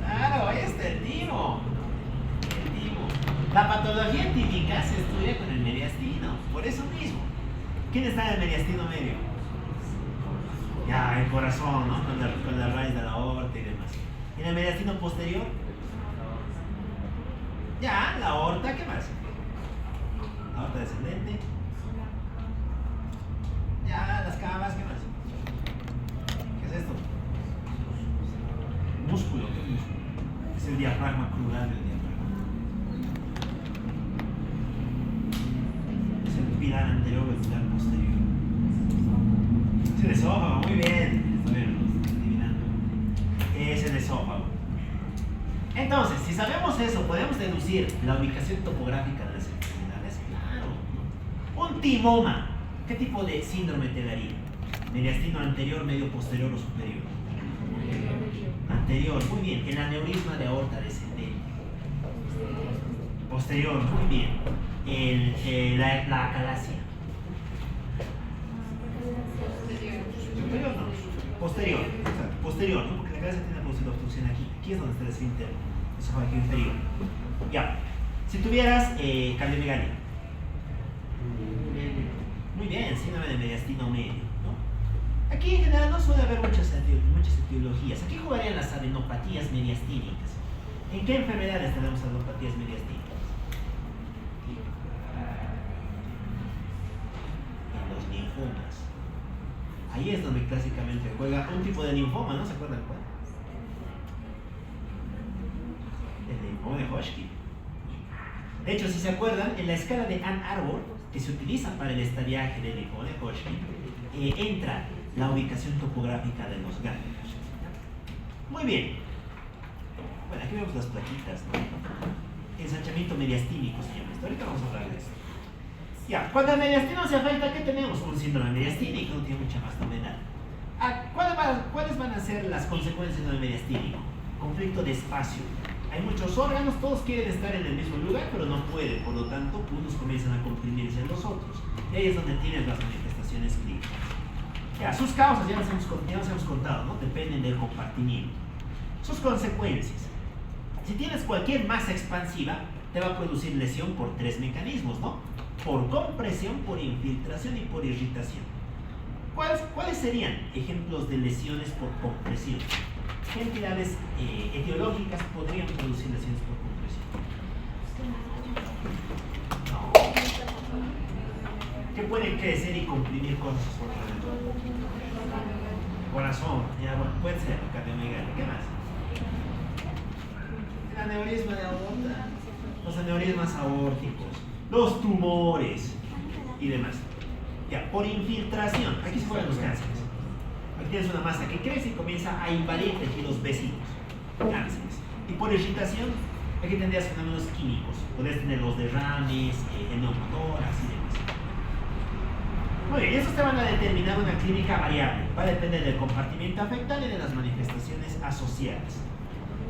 Claro, ahí está el timo. El timo. La patología típica se estudia con el mediastino, por eso mismo. ¿Quién está en el mediastino medio? Ya, el corazón, ¿no? Con la raíz de la aorta y demás. ¿Y en el mediastino posterior? Ya, la aorta, ¿qué más? La aorta descendente. Ya, las camas, ¿qué más? ¿Qué es esto? Músculo, ¿qué músculo? Es el diafragma crural del diafragma. Es el pilar anterior o el pilar posterior. Es el esófago, muy bien. Estoy adivinando. Es el esófago. Entonces, si sabemos eso, podemos deducir la ubicación topográfica de las extremidades. Claro. Un timoma. ¿Qué tipo de síndrome te daría? Mediastino anterior, medio posterior o superior. Anterior, muy bien. El aneurisma de aorta descendente. Posterior, muy bien. La acalasia. Superior no. Posterior. Exacto. Posterior, ¿no? Porque la acalasia tiene la obstrucción aquí. Aquí es donde está el esfínter. Eso fue aquí inferior. Ya. Si tuvieras cardiomegalia. Muy bien, síndrome de mediastino medio, ¿no? Aquí en general no suele haber muchas etiologías. Aquí jugarían las adenopatías mediastínicas. ¿En qué enfermedades tenemos adenopatías mediastínicas? En los linfomas. Ahí es donde clásicamente juega un tipo de linfoma, ¿no? ¿Se acuerdan cuál? El linfoma de Hodgkin. De hecho, si se acuerdan, en la escala de Ann Arbor, que se utiliza para el estadiaje del linfoma de Hodgkin, entra la ubicación topográfica de los ganglios. Muy bien. Bueno, aquí vemos las plaquitas, ¿no? Ensanchamiento mediastínico se llama esto. Ahorita vamos a hablar de esto. Ya, cuando el mediastino se afecta, ¿qué tenemos? Un síndrome mediastínico, no tiene mucha más novedad. ¿Cuáles van a ser las consecuencias del mediastínico? Conflicto de espacio. Hay muchos órganos, todos quieren estar en el mismo lugar, pero no pueden, por lo tanto, unos comienzan a comprimirse en los otros. Y ahí es donde tienes las manifestaciones clínicas. Ya, sus causas ya las hemos contado, ¿no? Dependen del compartimiento. Sus consecuencias. Si tienes cualquier masa expansiva, te va a producir lesión por tres mecanismos, ¿no? Por compresión, por infiltración y por irritación. ¿Cuáles serían ejemplos de lesiones por compresión? ¿Qué entidades etiológicas podrían producir lesiones por compresión? ¿Qué puede crecer y comprimir cosas por alrededor? Corazón, ya, bueno, puede ser cardiomegalia. ¿Qué más? El aneurisma de aorta, los aneurismas aórticos, los tumores y demás. Ya, por infiltración, aquí se juegan los cánceres. Aquí tienes una masa que crece y comienza a invadir tejidos vecinos, cánceres. Y por irritación, aquí tendrías fenómenos químicos. Podrías tener los derrames, el neumotórax y demás. Muy bien, esos te van a determinar una clínica variable. Va a depender del compartimiento afectado y de las manifestaciones asociadas.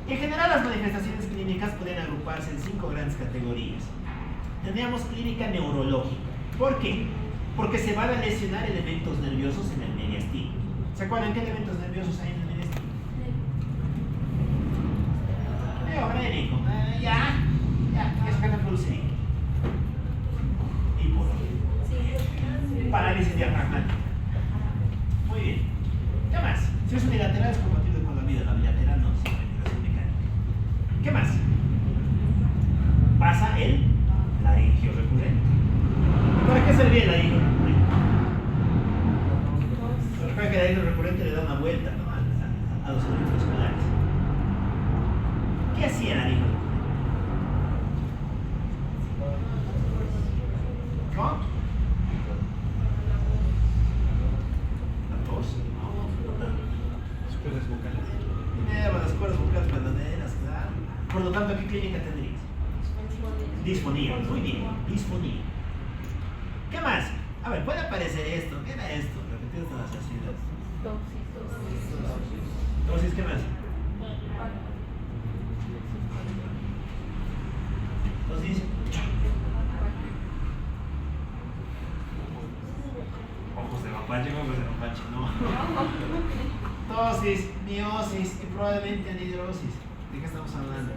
En general, las manifestaciones clínicas pueden agruparse en 5 grandes categorías. Tendríamos clínica neurológica. ¿Por qué? Porque se van a lesionar elementos nerviosos en el mediastino. ¿Se acuerdan qué elementos nerviosos hay en el mediastino? Neogrénico. Eso que te produce parálisis diafragmática. Muy bien. ¿Qué más? Si es unilateral es compatible con la vida, la bilateral no, sin ventilación mecánica. ¿Qué más? Pasa el laringio recurrente. ¿Para qué serviría el laringio hacía el ánimo? ¿Cómo? La tos. Las cuerdas vocales. Las cuerdas vocales verdaderas, claro. Por lo tanto, ¿qué clínica tendrías? Disfonía. Muy bien, disfonía. ¿Qué más? A ver, puede aparecer esto. ¿Qué era esto? Repetidas las asidas. Dosis, ¿qué más? Dosis. Ojos de mapache, ojos de mapache, no. Dosis, miosis y probablemente anhidrosis. ¿De qué estamos hablando?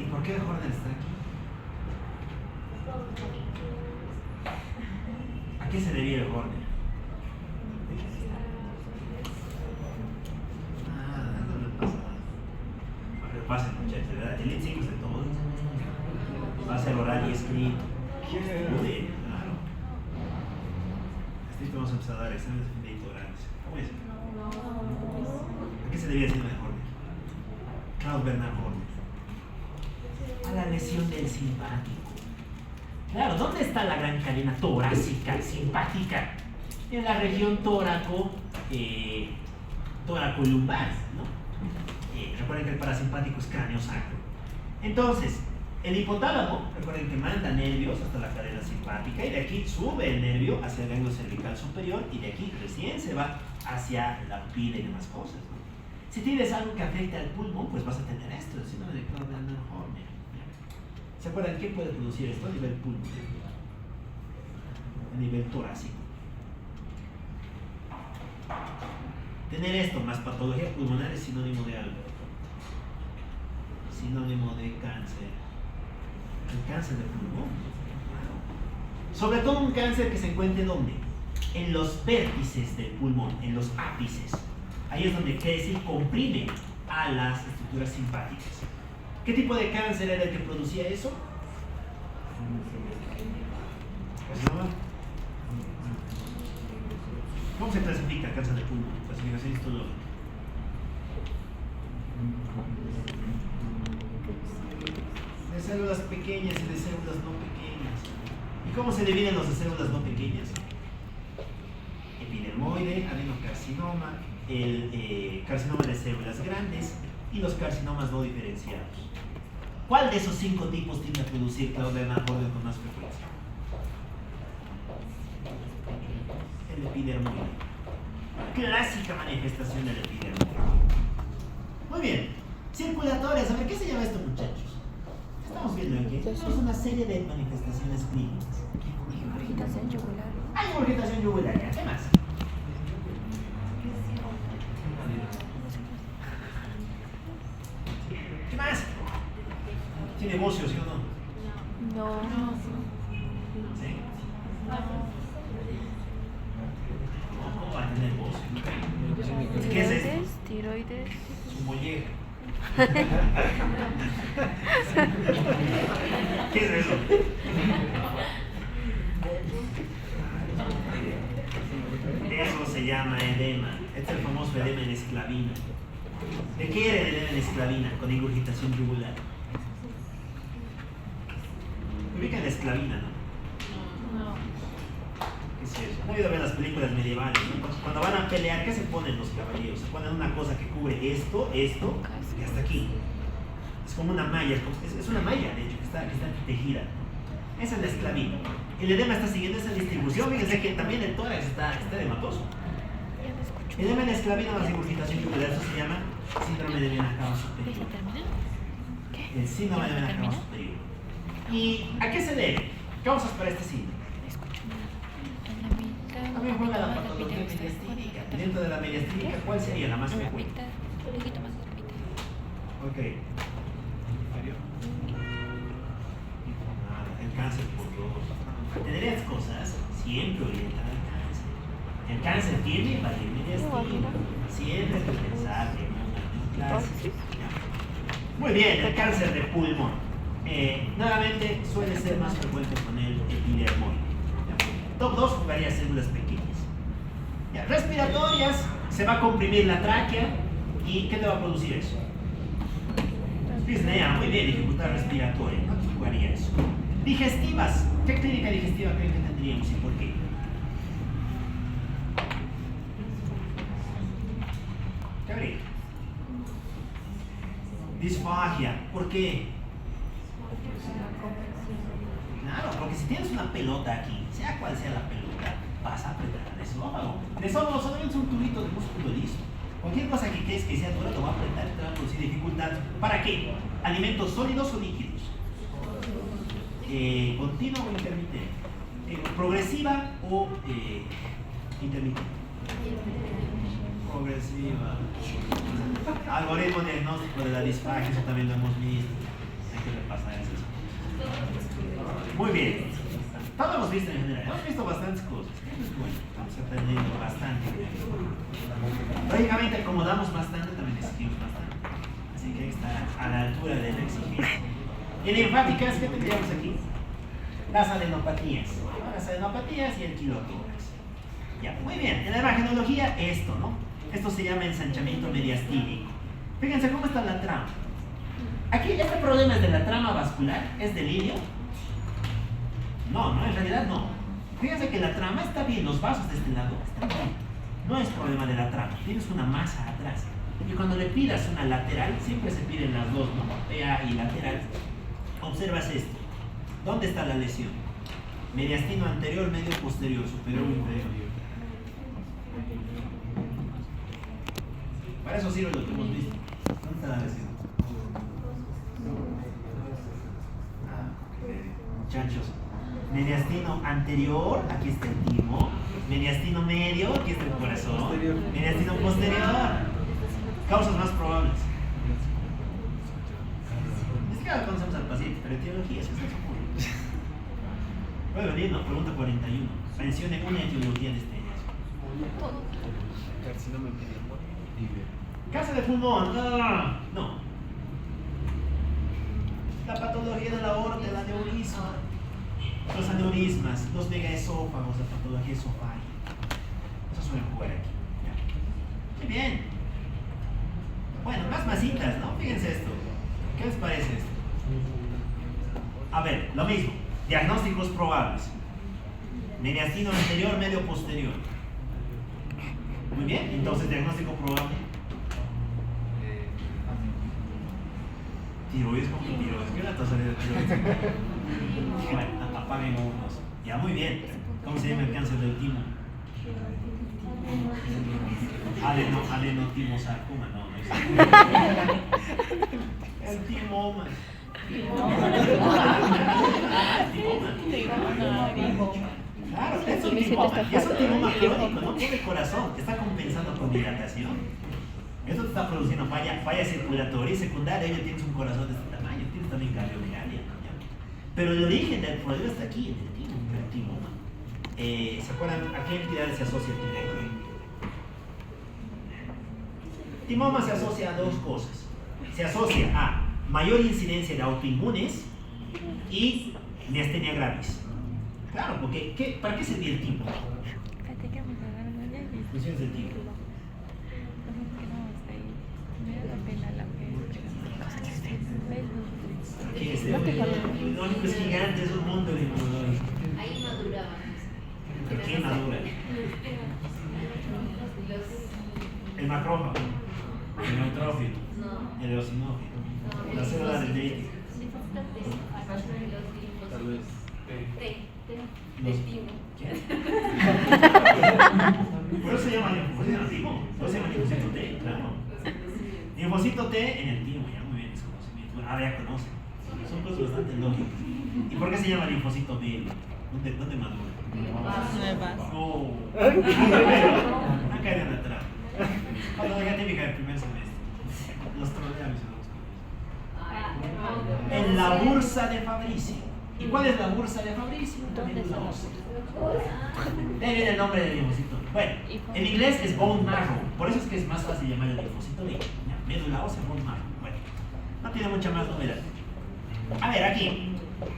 ¿Y por qué el Horner está aquí? ¿A qué se debía el Horner? No le pasa nada. Repasen, muchachos, ¿verdad? El IN5 es de todo. Va a ser oral y escrito. Muy bien, claro. Así que vamos a empezar a dar exámenes de fin de orales. ¿Cómo es? ¿A qué se debía decir el Horner? Klaus Bernhard Horner. A la lesión del simpático. Claro, ¿dónde está la gran cadena torácica simpática? En la región tóraco-lumbar, ¿no? Recuerden que el parasimpático es cráneo sacro. Entonces, el hipotálamo, recuerden que manda nervios hasta la cadena simpática y de aquí sube el nervio hacia el ganglio cervical superior y de aquí recién se va hacia la pupila y demás cosas, ¿no? Si tienes algo que afecte al pulmón, pues vas a tener esto, el síndrome de Klaus Bernhard Horner. ¿Se acuerdan qué puede producir esto a nivel pulmonar? A nivel torácico. Tener esto más patología pulmonar es sinónimo de algo. Sinónimo de cáncer. El cáncer de pulmón. Sobre todo un cáncer que se encuentre ¿dónde? En los vértices del pulmón, en los ápices. Ahí es donde crece y comprime a las estructuras simpáticas. ¿Qué tipo de cáncer era el que producía eso? ¿Cómo se clasifica el cáncer de pulmón? Clasificación histológica. De células pequeñas y de células no pequeñas. ¿Y cómo se dividen los de células no pequeñas? Epidermoide, adenocarcinoma, el carcinoma de células grandes y los carcinomas no diferenciados. ¿Cuál de esos 5 tipos tiende a producir Klaus Bernhard Horner con más frecuencia? El epidermoide. Clásica manifestación del epidermoide. Muy bien. Circulatorias. A ver, ¿qué se llama esto, muchachos? ¿Qué estamos viendo aquí? Tenemos una serie de manifestaciones clínicas. Ingurgitación yugular. Hay ingurgitación yugular. ¿Qué más? ¿Qué más? ¿Tiene bocio, sí o no? No. ¿Sí? ¿Cómo va a tener bocio? ¿Qué es esto? Tiroides. Su molleja. ¿Qué es eso? Eso se llama edema. Este es el famoso edema en esclavina. ¿De qué era el edema en esclavina? Con ingurgitación yugular. Ubican la esclavina, ¿no? ¿Qué es eso? Han oído ver las películas medievales, ¿no? Cuando van a pelear, ¿qué se ponen los caballeros? Se ponen una cosa que cubre esto y hasta aquí. Es como una malla, es una malla, de hecho, que está tejida. Esa es la esclavina. El edema está siguiendo esa distribución. Fíjense que también el tórax está edematoso. Edema en esclavina más ingurgitación yugular, eso se llama síndrome de vena cava superior. ¿Qué? El síndrome de vena cava superior. ¿Y a qué se debe? Causas para este síndrome. También juega la patología mediastínica. Y dentro de la mediastínica, ¿cuál sería la más frecuente? Ok. El cáncer por dos. Tener las cosas siempre orientan al cáncer. El cáncer tiene valer mediastina. Siempre hay que pensar en una clase. Muy bien, el cáncer de pulmón. Nuevamente suele ser más frecuente con el epidermoide. Top 2 jugaría células pequeñas. Ya, respiratorias, se va a comprimir la tráquea. ¿Y qué te va a producir eso? Disnea, muy bien, dificultad respiratoria, no te jugaría eso. Digestivas, ¿qué clínica digestiva creen que tendríamos y por qué? ¿Qué habría? Disfagia, ¿por qué? Claro, porque si tienes una pelota aquí, sea cual sea la pelota, vas a apretar el esófago. El esófago solamente es un tubito de músculo liso. Cualquier cosa que crees que sea dura lo va a apretar y te va a producir dificultad. ¿Para qué? ¿Alimentos sólidos o líquidos? ¿Continua o intermitente? ¿Progresiva o intermitente? Progresiva. Algoritmo diagnóstico de la disfagia, eso también lo hemos visto. Hay que repasar eso. Muy bien. Todo hemos visto en general. Hemos visto bastantes cosas. Eso es bueno. Estamos aprendiendo bastante. Lógicamente, como damos bastante, también exigimos bastante. Así que hay que estar a la altura de la exigencia. En linfáticas, ¿qué tendríamos aquí? Las adenopatías. Las adenopatías y el quilotórax. Ya, muy bien. En la imagenología, esto, ¿no? Esto se llama ensanchamiento mediastínico. Fíjense cómo está la trama. Aquí, este problema es de la trama vascular, ¿es delirio? No, en realidad no. Fíjense que la trama está bien, los vasos de este lado están bien. No es problema de la trama, tienes una masa atrás. Y cuando le pidas una lateral, siempre se piden las dos, ¿no? PA y lateral. Observas esto. ¿Dónde está la lesión? Mediastino anterior, medio posterior, superior o inferior. Para eso sirve lo que hemos visto. ¿Dónde está la lesión? Muchachos, mediastino anterior, aquí está el timo. Mediastino medio, aquí está el corazón. Mediastino posterior. Causas más probables. Ni siquiera conocemos al paciente, pero etiología, eso es eso. Puede venir, no, pregunta 41. Mencione una etiología de este hallazgo. Carcinoma epidemiológico. Cáncer de pulmón, no. La patología de la aorta, el aneurisma, los aneurismas, los megaesófagos, la patología esofágica. Eso suele jugar aquí. ¿Ya? Muy bien. Bueno, más masitas, ¿no? Fíjense esto. ¿Qué les parece esto? A ver, lo mismo. Diagnósticos probables. Mediastino anterior, medio posterior. Muy bien, entonces diagnóstico probable. Tiroides con tiroides. ¿Qué es la tosalidad de tiroides? Bueno, apaguen unos. Ya, muy bien. ¿Cómo se llama el cáncer del timo? Adenotimosarcoma, no es. El timoma. Claro, es un timoma. Y es un timoma crónico, no tiene corazón. Está compensando con dilatación. Esto te está produciendo falla circulatoria y secundaria. Ello tienes un corazón de este tamaño. Tienes también cardiomegalia. Pero el origen del problema está aquí, en el timoma. ¿Se acuerdan a qué entidades se asocia el tiroides? Timoma se asocia a dos cosas. Se asocia a mayor incidencia de autoinmunes y miastenia gravis. Claro, porque ¿para qué sirve el timo? Funciones del timo. ¿Qué es? No, es gigante, es un mundo de inmunológico. Ahí maduraban. ¿Por qué madura? El macrófago, el neutrófilo, el eosinófilo, la célula dendrítica. Tal vez. Por eso se llama linfocito, por eso se llama linfocito T, claro. Linfocito T en el timo, ya muy bien, es conocimiento. Ya conocen. Son cosas bastante lógicas. ¿Y por qué se llama linfocito B? ¿Dónde madura? No. No caen atrás. Cuando la típica del primer semestre. Los trolean mis amigos. En la bursa de Fabricio. ¿Y cuál es la bursa de Fabricio? Médula ósea. De ahí viene el nombre del linfocito. Bueno, en inglés es bone marrow. Por eso es que es más fácil llamar el linfocito B. Médula ósea, bone marrow. Bueno, no tiene mucha más novedad. A ver, aquí.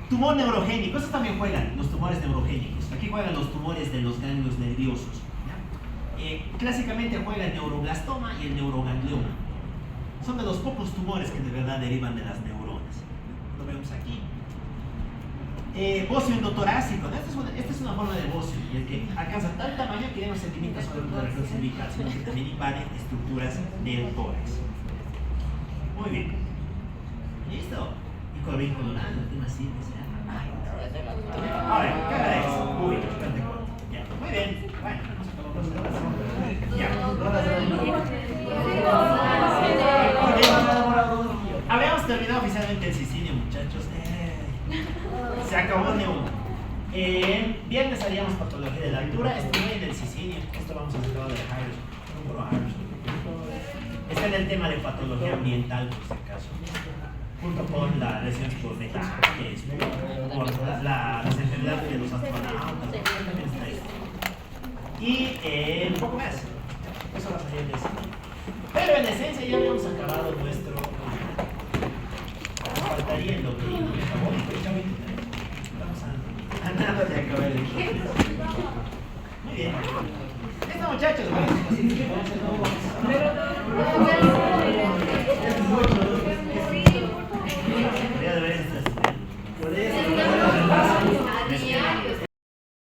Tumor neurogénico. Estos también juegan los tumores neurogénicos. Aquí juegan los tumores de los ganglios nerviosos. Clásicamente juega el neuroblastoma y el neuroganglioma. Son de los pocos tumores que de verdad derivan de las neuronas. Lo vemos aquí. Bocio endotorácico, ¿no? Esta es una forma de bocio, y el que alcanza tal tamaño que ya no se limita solamente a la región cervical, sino que también invade estructuras del tórax. Muy bien. ¿Listo? Y corvinculonal, el tema así, que sea. Ahora, ¿qué era eso? Uy, bastante corto. Ya, muy bien. Bueno, vamos a tomar dos horas. Ya. Habíamos terminado oficialmente el Sicilia, muchachos. Se acabó de uno. Viernes haríamos patología de la altura. Estuve en el Sicilia. Esto vamos a sacar de Harris. Está en el tema de patología ambiental, por si acaso. Junto con las lesiones por detalles, por las enfermedades de los astronautas. También está ahí. Y un poco más. Eso va a salir del Sicilia. Pero en esencia ya habíamos acabado nuestro. Nos faltaría el doblino, por favor. Vamos a nada de acabar el equipo. Muy bien. Listo, muchachos. Vamos a